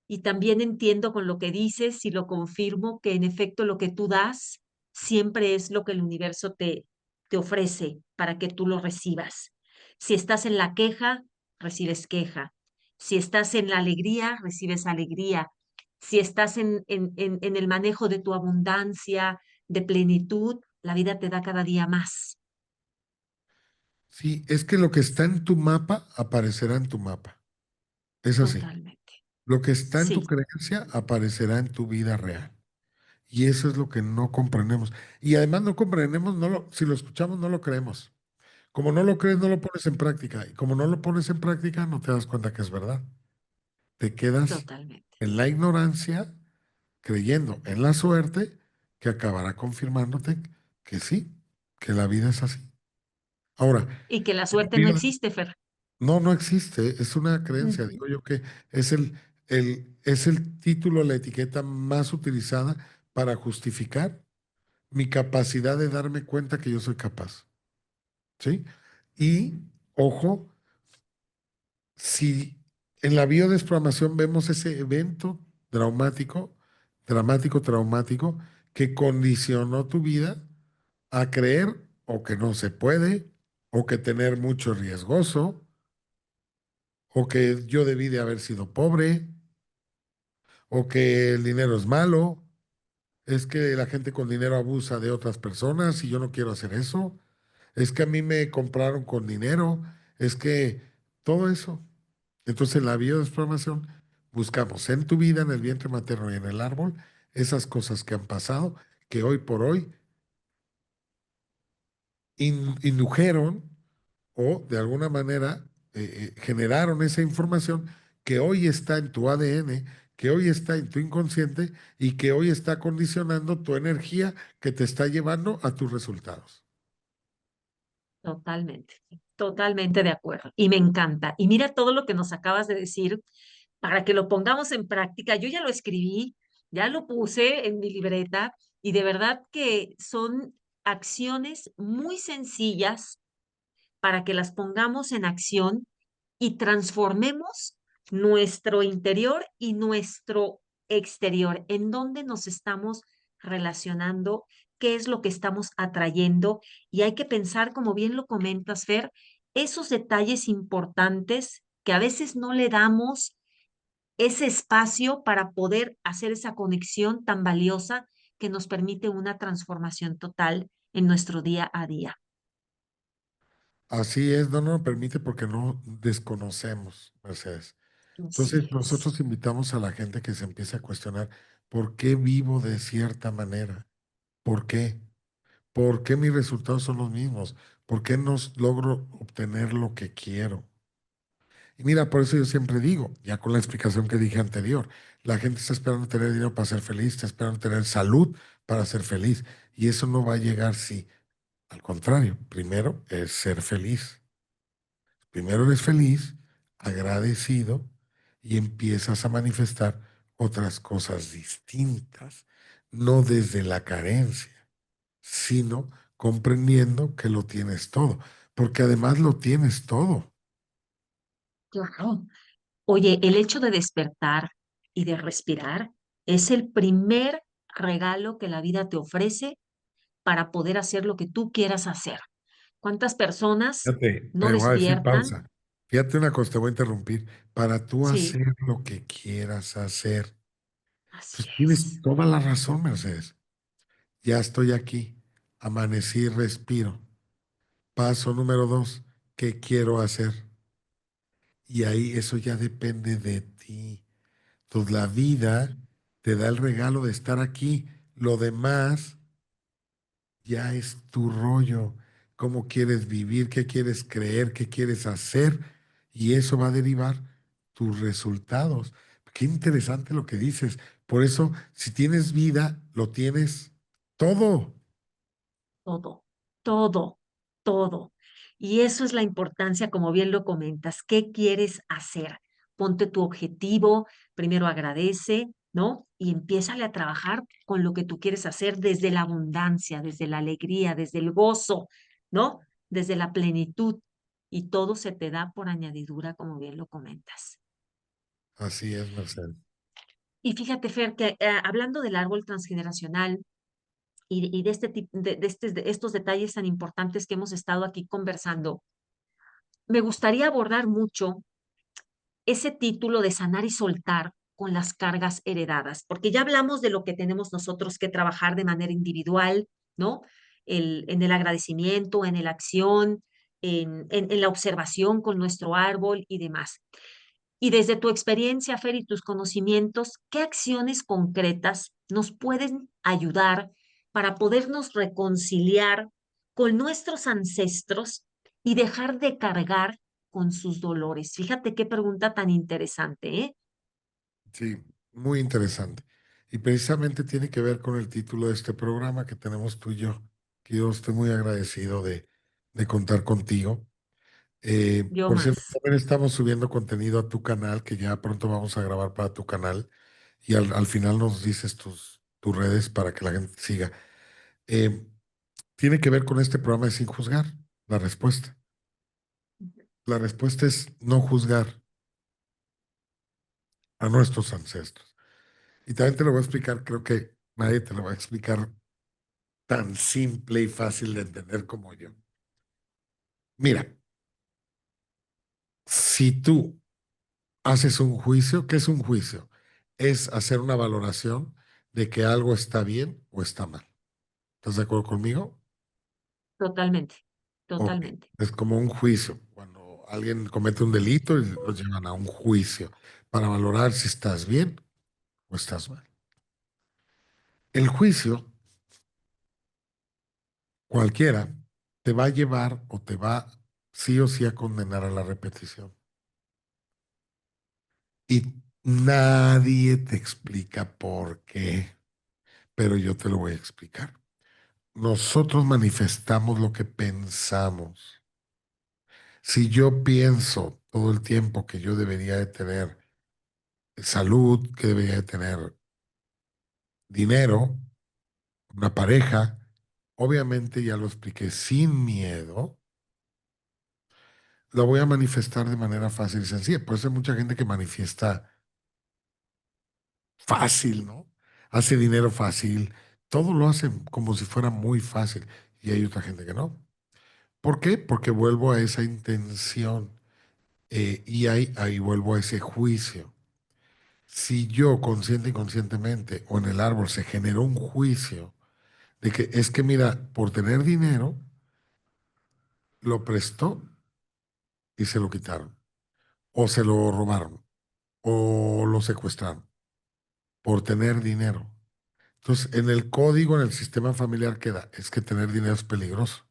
Y también entiendo con lo que dices y lo confirmo que en efecto lo que tú das siempre es lo que el universo te ofrece para que tú lo recibas. Si estás en la queja, recibes queja. Si estás en la alegría, recibes alegría. Si estás en el manejo de tu abundancia, de plenitud, la vida te da cada día más. Sí, es que lo que está en tu mapa aparecerá en tu mapa. Es así. Totalmente. Lo que está en tu Sí, creencia aparecerá en tu vida real. Y eso es lo que no comprendemos. Y además no comprendemos, si lo escuchamos, no lo creemos. Como no lo crees, no lo pones en práctica. Y como no lo pones en práctica, no te das cuenta que es verdad. Te quedas totalmente. en la ignorancia, creyendo en la suerte, que acabará confirmándote que sí, que la vida es así. Ahora, Y que la en la suerte no vida existe, Fer. no, no existe, es una creencia. Ujú. Digo yo que es el título, la etiqueta más utilizada para justificar mi capacidad de darme cuenta que yo soy capaz. ¿Sí? Y, ojo, si en la biodesprogramación vemos ese evento traumático, traumático, que condicionó tu vida a creer o que no se puede, o que tener mucho riesgoso, o que yo debí de haber sido pobre, o que el dinero es malo, es que la gente con dinero abusa de otras personas y yo no quiero hacer eso, es que a mí me compraron con dinero, es que todo eso. Entonces, en la biodesprogramación buscamos en tu vida, en el vientre materno y en el árbol, esas cosas que han pasado, que hoy por hoy indujeron o de alguna manera generaron esa información que hoy está en tu ADN, que hoy está en tu inconsciente y que hoy está condicionando tu energía que te está llevando a tus resultados. Totalmente, totalmente de acuerdo. Y me encanta. Y mira todo lo que nos acabas de decir para que lo pongamos en práctica. Yo ya lo escribí, ya lo puse en mi libreta y de verdad que son acciones muy sencillas para que las pongamos en acción y transformemos nuestro interior y nuestro exterior, en dónde nos estamos relacionando, qué es lo que estamos atrayendo. Y hay que pensar, como bien lo comentas, Fer, esos detalles importantes que a veces no le damos ese espacio para poder hacer esa conexión tan valiosa que nos permite una transformación total en nuestro día a día. Así es, no nos lo permite porque no desconocemos, Mercedes. Así Entonces, es. nosotros invitamos a la gente que se empiece a cuestionar, ¿por qué vivo de cierta manera? ¿Por qué? ¿Por qué mis resultados son los mismos? ¿Por qué no logro obtener lo que quiero? Y mira, por eso yo siempre digo, ya con la explicación que dije anterior, la gente está esperando tener dinero para ser feliz, está esperando tener salud para ser feliz. Y eso no va a llegar si, al contrario, primero es ser feliz. Primero eres feliz, agradecido y empiezas a manifestar otras cosas distintas, no desde la carencia, sino comprendiendo que lo tienes todo, porque además lo tienes todo. Claro. Oye, el hecho de despertar y de respirar es el primer regalo que la vida te ofrece para poder hacer lo que tú quieras hacer. ¿Cuántas personas Fíjate, no te voy a decir despiertan? pausa. Fíjate una cosa, te voy a interrumpir. Para tú Sí, hacer lo que quieras hacer, así pues tienes es. toda la razón, Mercedes. Ya estoy aquí, amanecí, respiro. Paso número dos, ¿qué quiero hacer? Y ahí eso ya depende de ti. Entonces la vida te da el regalo de estar aquí. Lo demás ya es tu rollo. Cómo quieres vivir, qué quieres creer, qué quieres hacer. Y eso va a derivar tus resultados. Qué interesante lo que dices. Por eso, si tienes vida, lo tienes todo. Todo, todo, todo. Y eso es la importancia, como bien lo comentas. ¿Qué quieres hacer? Ponte tu objetivo, primero agradece, ¿no? Y empiézale a trabajar con lo que tú quieres hacer desde la abundancia, desde la alegría, desde el gozo, ¿no? Desde la plenitud. Y todo se te da por añadidura, como bien lo comentas. Así es, Marcel. Y fíjate, Fer, que hablando del árbol transgeneracional, y de este tipo de estos detalles tan importantes que hemos estado aquí conversando, me gustaría abordar mucho ese título de sanar y soltar con las cargas heredadas, porque ya hablamos de lo que tenemos nosotros que trabajar de manera individual, ¿no? En el agradecimiento, en la acción, en la observación con nuestro árbol y demás. Y desde tu experiencia, Fer, y tus conocimientos, ¿qué acciones concretas nos pueden ayudar para podernos reconciliar con nuestros ancestros y dejar de cargar con sus dolores? Fíjate qué pregunta tan interesante, ¿eh? Sí, muy interesante. Y precisamente tiene que ver con el título de este programa que tenemos tú y yo, que yo estoy muy agradecido de contar contigo. Yo Por cierto, más. también estamos subiendo contenido a tu canal, que ya pronto vamos a grabar para tu canal, y al final nos dices tus redes para que la gente siga. Eh, Tiene que ver con este programa de Sin Juzgar, la respuesta. La respuesta es no juzgar a nuestros ancestros. Y también te lo voy a explicar, creo que nadie te lo va a explicar tan simple y fácil de entender como yo. Mira, si tú haces un juicio, ¿qué es un juicio? Es hacer una valoración de que algo está bien o está mal. ¿Estás de acuerdo conmigo? Totalmente, Ok. totalmente. Es como un juicio. Cuando alguien comete un delito y lo llevan a un juicio para valorar si estás bien o estás mal. El juicio, cualquiera, te va a llevar o te va sí o sí a condenar a la repetición. Y nadie te explica por qué, pero yo te lo voy a explicar. Nosotros manifestamos lo que pensamos. Si yo pienso todo el tiempo que yo debería de tener salud, que debería de tener dinero, una pareja, obviamente ya lo expliqué sin miedo, lo voy a manifestar de manera fácil y sencilla. Por eso hay mucha gente que manifiesta fácil, ¿no? Hace dinero fácil, todo lo hacen como si fuera muy fácil y hay otra gente que no. ¿Por qué? Porque vuelvo a esa intención y ahí vuelvo a ese juicio. Si yo consciente y conscientemente o en el árbol se generó un juicio de que es que mira, por tener dinero, lo prestó y se lo quitaron, o se lo robaron, o lo secuestraron por tener dinero. Entonces, en el código, en el sistema familiar queda, es que tener dinero es peligroso.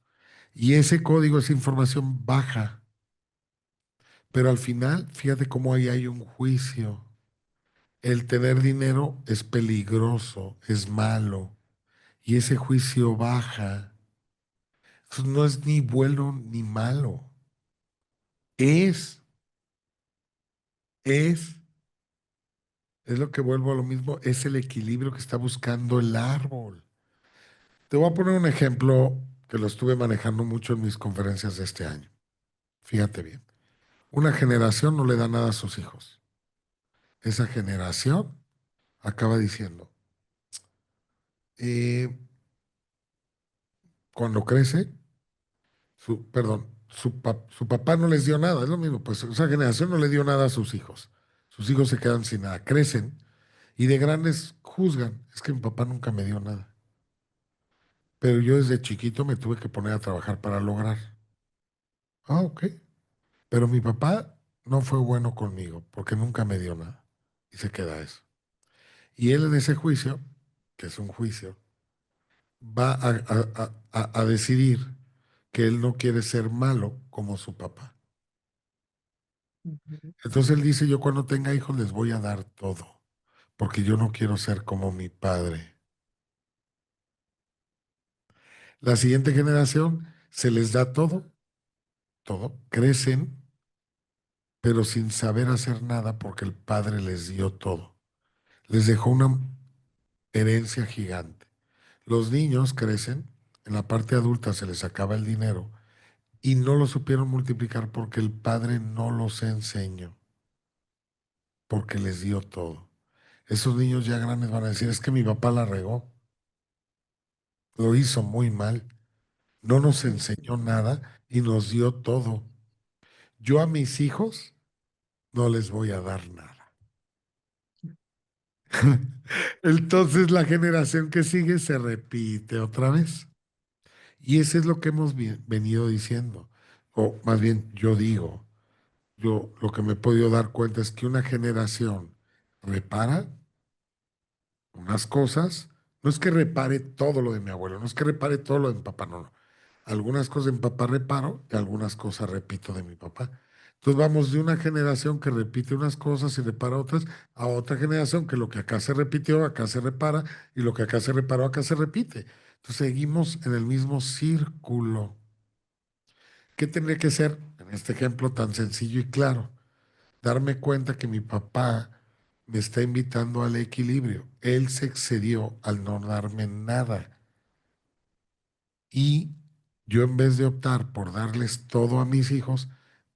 Y ese código, esa información baja. Pero al final, fíjate cómo ahí hay un juicio. El tener dinero es peligroso, es malo. Y ese juicio baja. Entonces, no es ni bueno ni malo. Es, es, es lo que vuelvo a lo mismo, es el equilibrio que está buscando el árbol. Te voy a poner un ejemplo que lo estuve manejando mucho en mis conferencias de este año. Fíjate bien. Una generación no le da nada a sus hijos. Esa generación acaba diciendo, eh, cuando crece, perdón, su papá no les dio nada, es lo mismo, pues esa generación no le dio nada a sus hijos. Sus hijos se quedan sin nada, crecen y de grandes juzgan, es que mi papá nunca me dio nada, pero yo desde chiquito me tuve que poner a trabajar para lograr. Ah, ok, pero mi papá no fue bueno conmigo porque nunca me dio nada y se queda eso. Y él en ese juicio, que es un juicio, va a decidir que él no quiere ser malo como su papá. Ujú. Entonces él dice, yo cuando tenga hijos les voy a dar todo, porque yo no quiero ser como mi padre. La siguiente generación se les da todo, todo, crecen, pero sin saber hacer nada porque el padre les dio todo. Les dejó una herencia gigante. Los niños crecen, en la parte adulta se les acaba el dinero y no lo supieron multiplicar porque el padre no los enseñó, porque les dio todo. Esos niños ya grandes van a decir, es que mi papá la regó, lo hizo muy mal, no nos enseñó nada y nos dio todo. Yo a mis hijos no les voy a dar nada. Entonces la generación que sigue se repite otra vez. Y eso es lo que hemos venido diciendo. O más bien, yo digo, yo lo que me he podido dar cuenta es que una generación repara unas cosas, no es que repare todo lo de mi abuelo, no es que repare todo lo de mi papá, no, no. Algunas cosas de mi papá reparo y algunas cosas repito de mi papá. Entonces vamos de una generación que repite unas cosas y repara otras a otra generación que lo que acá se repitió, acá se repara y lo que acá se reparó, acá se repite. Entonces seguimos en el mismo círculo. ¿Qué tendría que ser, en este ejemplo tan sencillo y claro? Darme cuenta que mi papá me está invitando al equilibrio. Él se excedió al no darme nada. Y yo en vez de optar por darles todo a mis hijos,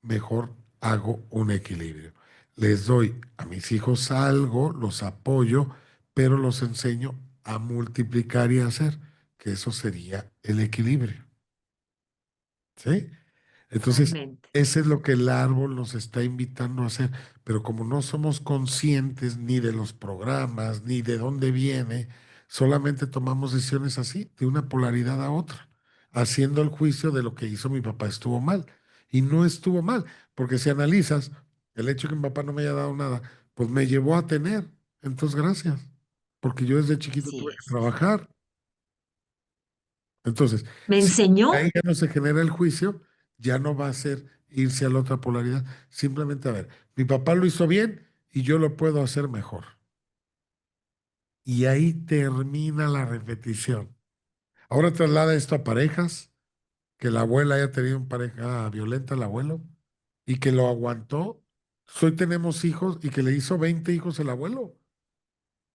mejor hago un equilibrio. Les doy a mis hijos algo, los apoyo, pero los enseño a multiplicar y a hacer, que eso sería el equilibrio. ¿Sí? Entonces, Totalmente. ese es lo que el árbol nos está invitando a hacer, pero como no somos conscientes ni de los programas, ni de dónde viene, solamente tomamos decisiones así, de una polaridad a otra, haciendo el juicio de lo que hizo mi papá estuvo mal. Y no estuvo mal, porque si analizas, el hecho de que mi papá no me haya dado nada, pues me llevó a tener. Entonces, gracias, porque yo desde chiquito Así tuve que es. trabajar. Entonces, Me si enseñó, ahí ya no se genera el juicio, ya no va a ser irse a la otra polaridad. Simplemente, a ver, mi papá lo hizo bien y yo lo puedo hacer mejor. Y ahí termina la repetición. Ahora traslada esto a parejas, que la abuela haya tenido una pareja violenta, el abuelo, y que lo aguantó. Hoy tenemos hijos y que le hizo 20 hijos el abuelo.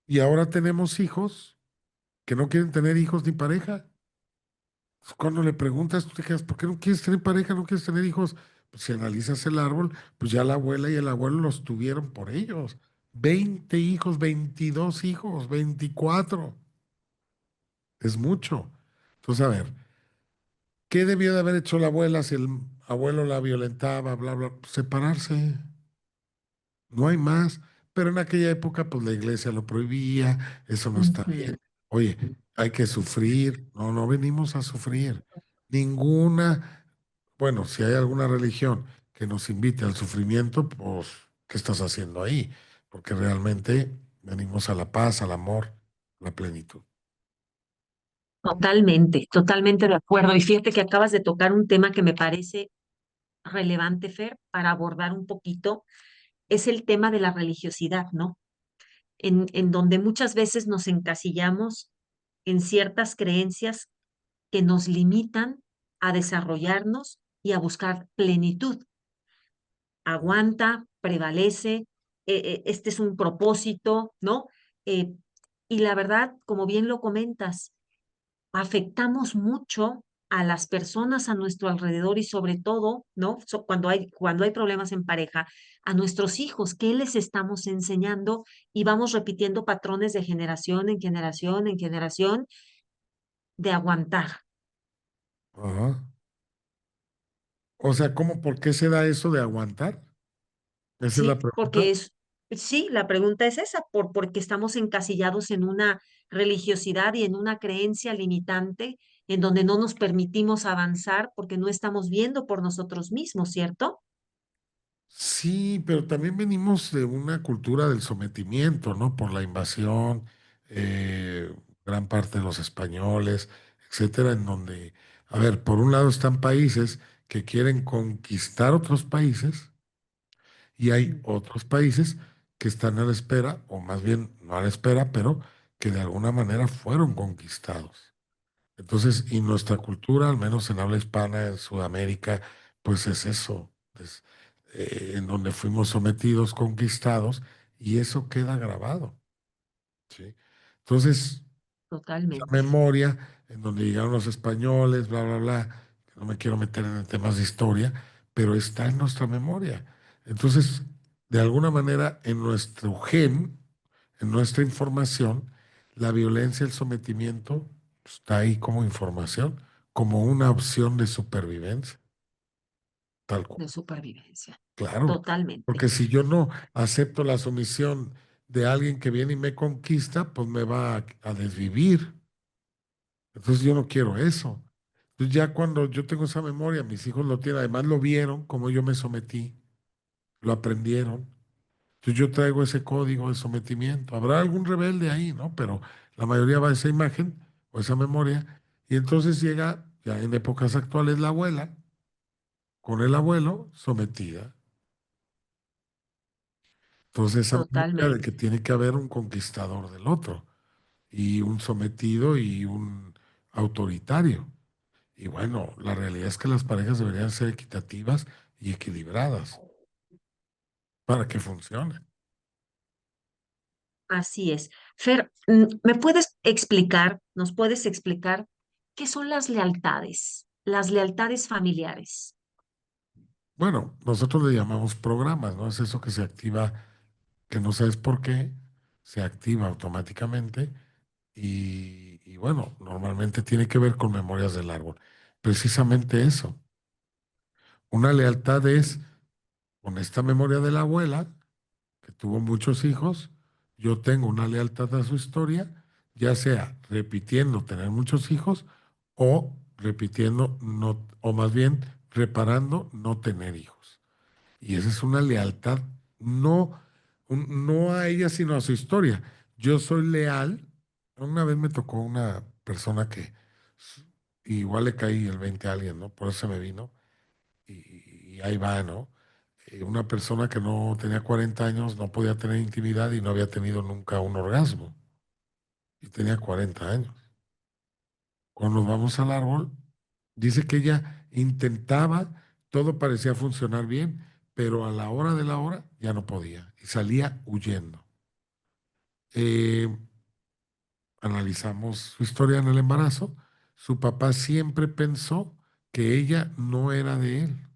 Y ahora tenemos hijos que no quieren tener hijos ni pareja. Cuando le preguntas, tú te quedas, ¿por qué no quieres tener pareja, no quieres tener hijos? Pues si analizas el árbol, pues ya la abuela y el abuelo los tuvieron por ellos. 20 hijos, 22 hijos, 24. Es mucho. Entonces, a ver, ¿qué debió de haber hecho la abuela si el abuelo la violentaba, bla, bla? Separarse. No hay más. Pero en aquella época, pues la iglesia lo prohibía, eso no está bien. ujú, Oye, hay que sufrir. No, no venimos a sufrir. Ninguna, bueno, si hay alguna religión que nos invite al sufrimiento, pues, ¿qué estás haciendo ahí? Porque realmente venimos a la paz, al amor, a la plenitud. totalmente, totalmente de acuerdo. Y fíjate que acabas de tocar un tema que me parece relevante, Fer, para abordar un poquito, es el tema de la religiosidad, ¿no? En donde muchas veces nos encasillamos en ciertas creencias que nos limitan a desarrollarnos y a buscar plenitud. Aguanta, prevalece, este es un propósito, ¿no? Eh, y la verdad, como bien lo comentas, afectamos mucho a las personas a nuestro alrededor y sobre todo, ¿no? Cuando hay problemas en pareja, a nuestros hijos, ¿qué les estamos enseñando? Y vamos repitiendo patrones de generación en generación en generación de aguantar. Ajá. O sea, ¿cómo, por qué se da eso de aguantar? Esa es la Sí, pregunta. sí, la pregunta es esa, porque estamos encasillados en una religiosidad y en una creencia limitante en donde no nos permitimos avanzar porque no estamos viendo por nosotros mismos, ¿cierto? Sí, pero también venimos de una cultura del sometimiento, ¿no? Por la invasión, eh, gran parte de los españoles, etcétera, en donde, a ver, por un lado están países que quieren conquistar otros países y hay Mm. otros países que están a la espera, o más bien no a la espera, pero que de alguna manera fueron conquistados. Entonces, y nuestra cultura, al menos en habla hispana, en Sudamérica, pues es eso, es, en donde fuimos sometidos, conquistados, y eso queda grabado, ¿sí? Entonces, esa Totalmente. memoria, en donde llegaron los españoles, bla, bla, bla, que no me quiero meter en temas de historia, pero está en nuestra memoria. Entonces, de alguna manera, en nuestro gen, en nuestra información, la violencia, el sometimiento, está ahí como información, como una opción de supervivencia. tal cual. de supervivencia. Claro, Totalmente. porque si yo no acepto la sumisión de alguien que viene y me conquista, pues me va a desvivir. Entonces yo no quiero eso. Entonces ya cuando yo tengo esa memoria, mis hijos lo tienen, además lo vieron como yo me sometí, lo aprendieron. Entonces yo traigo ese código de sometimiento. Habrá algún rebelde ahí, ¿no? Pero la mayoría va a esa imagen o esa memoria. Y entonces llega, ya en épocas actuales, la abuela con el abuelo sometida. Entonces esa memoria de Totalmente. que tiene que haber un conquistador del otro y un sometido y un autoritario. Y bueno, la realidad es que las parejas deberían ser equitativas y equilibradas para que funcionen. Así es. Fer, ¿me puedes explicar, nos puedes explicar qué son las lealtades familiares? Bueno, nosotros le llamamos programas, ¿no? Es eso que se activa, que no sabes por qué, se activa automáticamente y bueno, normalmente tiene que ver con memorias del árbol. Precisamente eso. Una lealtad es con esta memoria de la abuela, que tuvo muchos hijos, yo tengo una lealtad a su historia, ya sea repitiendo tener muchos hijos o repitiendo no, o más bien reparando no tener hijos. Y esa es una lealtad no, no a ella, sino a su historia. Yo soy leal. Una vez me tocó una persona que igual le caí el 20 a alguien, ¿no? Por eso se me vino y ahí va, ¿no? Una persona que no tenía 40 años no podía tener intimidad y no había tenido nunca un orgasmo y tenía 40 años. Cuando nos vamos al árbol, dice que ella intentaba, todo parecía funcionar bien, pero a la hora de la hora ya no podía y salía huyendo. Eh, Analizamos su historia en el embarazo. Su papá siempre pensó que ella no era de él.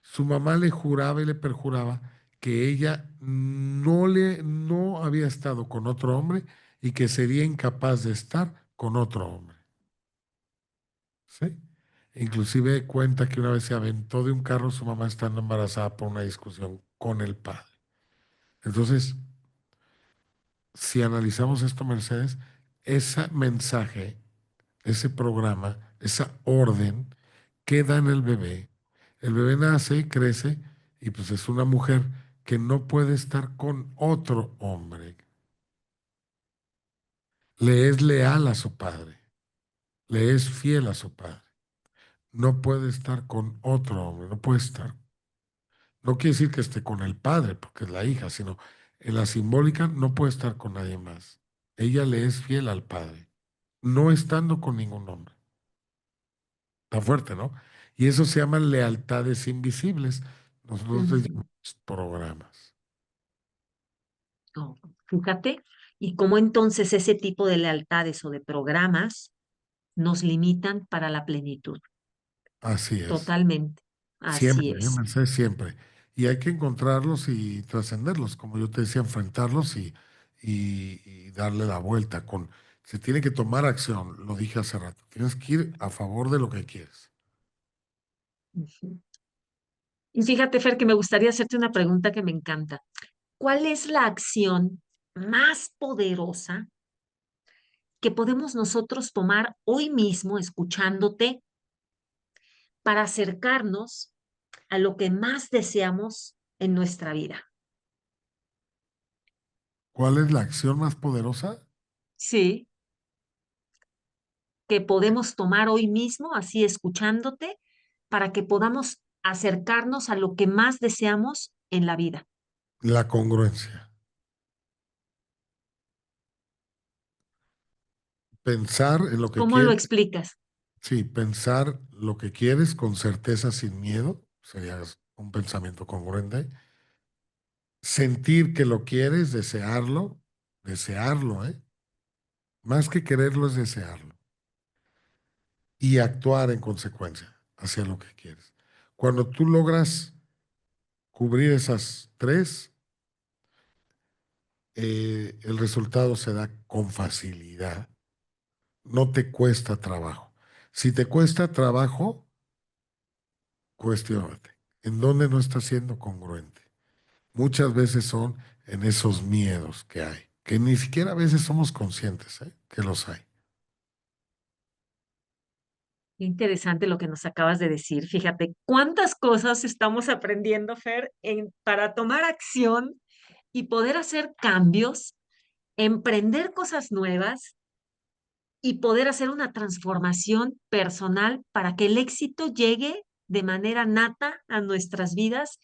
Su mamá le juraba y le perjuraba que ella no había estado con otro hombre y que sería incapaz de estar con otro hombre. ¿Sí? Inclusive cuenta que una vez se aventó de un carro su mamá estando embarazada por una discusión con el padre. Entonces, si analizamos esto, Mercedes, ese mensaje, ese programa, esa orden queda en el bebé. El bebé nace y crece y pues es una mujer que no puede estar con otro hombre. Le es leal a su padre, le es fiel a su padre. No puede estar con otro hombre, no puede estar. No quiere decir que esté con el padre, porque es la hija, sino en la simbólica no puede estar con nadie más. Ella le es fiel al padre, no estando con ningún hombre. Está fuerte, ¿no? Y eso se llaman lealtades invisibles. Nosotros les Ujú. llamamos programas. Oh, fíjate, y cómo entonces ese tipo de lealtades o de programas nos limitan para la plenitud. Así es. Totalmente. Así Siempre, es. Mercedes, siempre. Y hay que encontrarlos y trascenderlos, como yo te decía, enfrentarlos y darle la vuelta. Se tiene que tomar acción, lo dije hace rato. Tienes que ir a favor de lo que quieres. Ujú. Y fíjate, Fer, que me gustaría hacerte una pregunta que me encanta. ¿Cuál es la acción más poderosa que podemos nosotros tomar hoy mismo, escuchándote, para acercarnos a lo que más deseamos en nuestra vida? ¿Cuál es la acción más poderosa? Sí, que podemos tomar hoy mismo, así escuchándote, para que podamos acercarnos a lo que más deseamos en la vida. La congruencia. Pensar en lo que ¿Cómo lo quieres. explicas? Sí, pensar lo que quieres con certeza, sin miedo, sería un pensamiento congruente. Sentir que lo quieres, desearlo, ¿eh? Más que quererlo es desearlo. Y actuar en consecuencia hacia lo que quieres. Cuando tú logras cubrir esas tres, el resultado se da con facilidad. No te cuesta trabajo. Si te cuesta trabajo, cuestiónate. ¿En dónde no estás siendo congruente? Muchas veces son en esos miedos que hay, que ni siquiera a veces somos conscientes, ¿eh? Que los hay. Qué interesante lo que nos acabas de decir. Fíjate, cuántas cosas estamos aprendiendo, Fer, para tomar acción y poder hacer cambios, emprender cosas nuevas y poder hacer una transformación personal para que el éxito llegue de manera nata a nuestras vidas,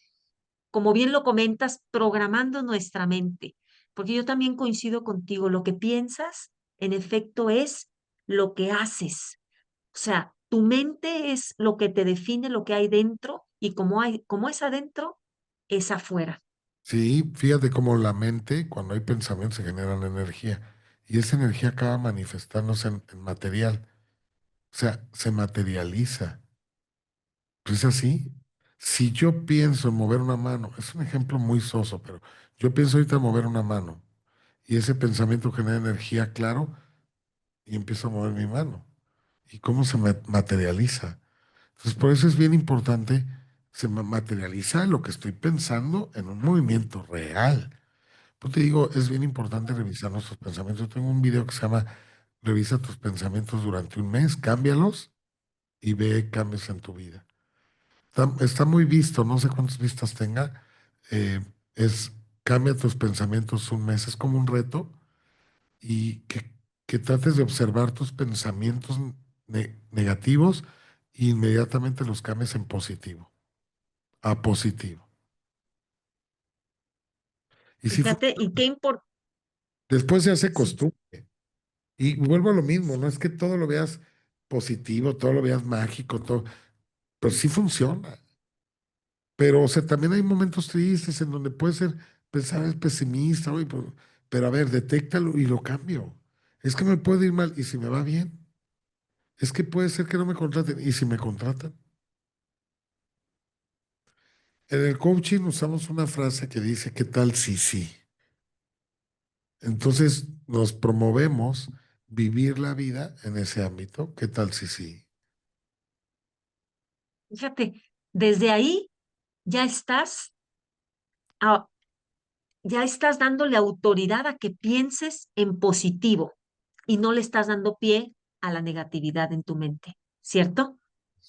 como bien lo comentas, programando nuestra mente. Porque yo también coincido contigo, lo que piensas, en efecto, es lo que haces. O sea, tu mente es lo que te define lo que hay dentro y como es adentro, es afuera. Sí, fíjate cómo la mente, cuando hay pensamientos, se generan energía y esa energía acaba manifestándose en material, o sea, se materializa. Pues es así. Si yo pienso en mover una mano, es un ejemplo muy soso, pero yo pienso ahorita en mover una mano y ese pensamiento genera energía, claro, y empiezo a mover mi mano. ¿Y cómo se materializa? Entonces, por eso es bien importante, materializa lo que estoy pensando en un movimiento real. Pues te digo, es bien importante revisar nuestros pensamientos. Yo tengo un video que se llama Revisa tus pensamientos durante un mes, cámbialos y ve cambios en tu vida. Está muy visto, no sé cuántas vistas tenga. eh, es cambia tus pensamientos un mes, es como un reto y que trates de observar tus pensamientos negativos e inmediatamente los cambies en positivo, a positivo. Y si Fíjate, y qué importante. después se hace Sí, costumbre. Y vuelvo a lo mismo, no es que todo lo veas positivo, todo lo veas mágico, todo, pero sí funciona. Pero, o sea, también hay momentos tristes en donde puede ser, pensar es pesimista, oye, pero a ver, detéctalo y lo cambio. Es que me puede ir mal y si me va bien. Es que puede ser que no me contraten y si me contratan. En el coaching usamos una frase que dice, ¿qué tal si sí? Entonces nos promovemos vivir la vida en ese ámbito. ¿Qué tal si sí? fíjate, desde ahí ya estás, a- ya estás dándole autoridad a que pienses en positivo y no le estás dando pie a la negatividad en tu mente, ¿cierto?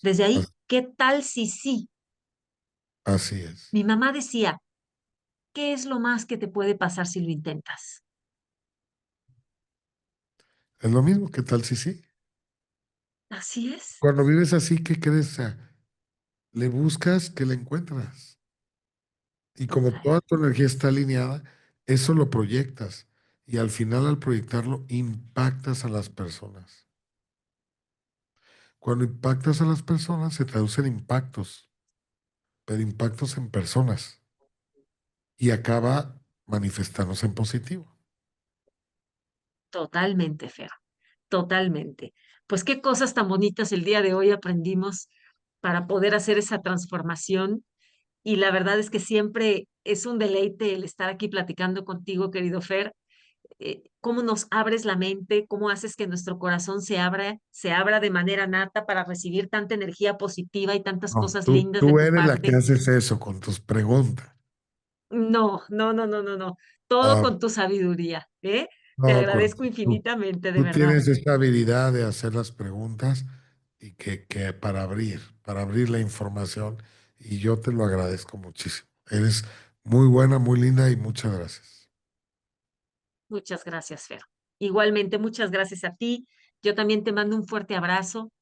Desde ahí, As- ¿qué tal si sí? Así es. Mi mamá decía, ¿qué es lo más que te puede pasar si lo intentas? Es lo mismo, ¿qué tal si sí? Así es. Cuando vives así, ¿qué crees? O sea, le buscas que le encuentras. Y como Total, toda tu energía está alineada, eso lo proyectas. Y al final, al proyectarlo, impactas a las personas. Cuando impactas a las personas, se traducen impactos, pero impactos en personas. Y acaba manifestándose en positivo. totalmente, Fer, totalmente. Pues qué cosas tan bonitas el día de hoy aprendimos para poder hacer esa transformación. Y la verdad es que siempre es un deleite el estar aquí platicando contigo, querido Fer. Cómo nos abres la mente, cómo haces que nuestro corazón se abra de manera nata para recibir tanta energía positiva y tantas No, cosas tú, lindas de tú tu eres la que parte. haces eso con tus preguntas. No, no, no, no, no, no. Todo Ah, con tu sabiduría, ¿eh? Te no, agradezco infinitamente, de tú verdad. tienes esta habilidad de hacer las preguntas y que para abrir la información, y yo te lo agradezco muchísimo. Eres muy buena, muy linda y muchas gracias. Muchas gracias, Fer. Igualmente, muchas gracias a ti. Yo también te mando un fuerte abrazo.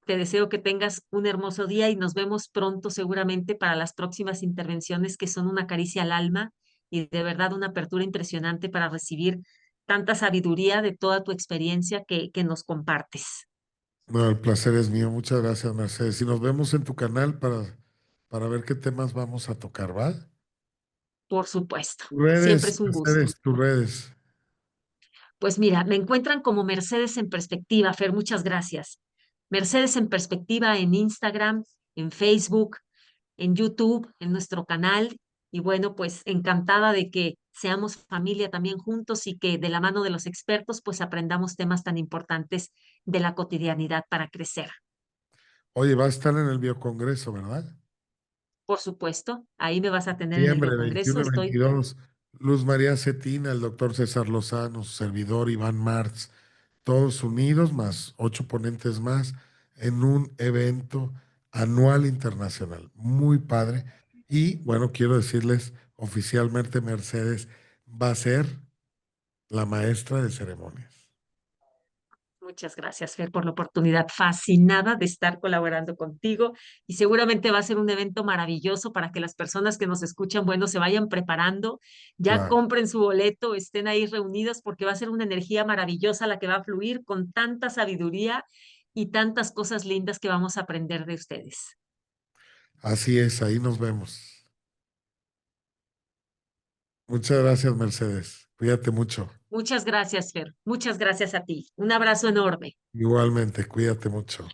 Te deseo que tengas un hermoso día y nos vemos pronto seguramente para las próximas intervenciones que son una caricia al alma y de verdad una apertura impresionante para recibir tanta sabiduría de toda tu experiencia que nos compartes. No, el placer es mío. Muchas gracias, Mercedes. Y nos vemos en tu canal para ver qué temas vamos a tocar, ¿va? Por supuesto, Tus siempre redes, es un gusto. Mercedes, tus redes. Pues mira, me encuentran como Mercedes en Perspectiva, Fer, muchas gracias. Mercedes en Perspectiva en Instagram, en Facebook, en YouTube, en nuestro canal. Y bueno, pues encantada de que seamos familia también juntos y que de la mano de los expertos pues aprendamos temas tan importantes de la cotidianidad para crecer. Oye, va a estar en el Biocongreso, ¿verdad? Por supuesto, ahí me vas a tener en el Noviembre Biocongreso. 21 y Estoy 22, Luz María Cetina, el doctor César Lozano, su servidor Iván Marx, todos unidos, más 8 ponentes más, en un evento anual internacional. Muy padre. Y bueno, quiero decirles oficialmente, Mercedes va a ser la maestra de ceremonias. Muchas gracias, Fer, por la oportunidad. Fascinada de estar colaborando contigo y seguramente va a ser un evento maravilloso para que las personas que nos escuchan, bueno, se vayan preparando, ya Claro, compren su boleto, estén ahí reunidos porque va a ser una energía maravillosa la que va a fluir con tanta sabiduría y tantas cosas lindas que vamos a aprender de ustedes. así es, ahí nos vemos. Muchas gracias, Mercedes. Cuídate mucho. Muchas gracias, Fer. Muchas gracias a ti. Un abrazo enorme. Igualmente, cuídate mucho.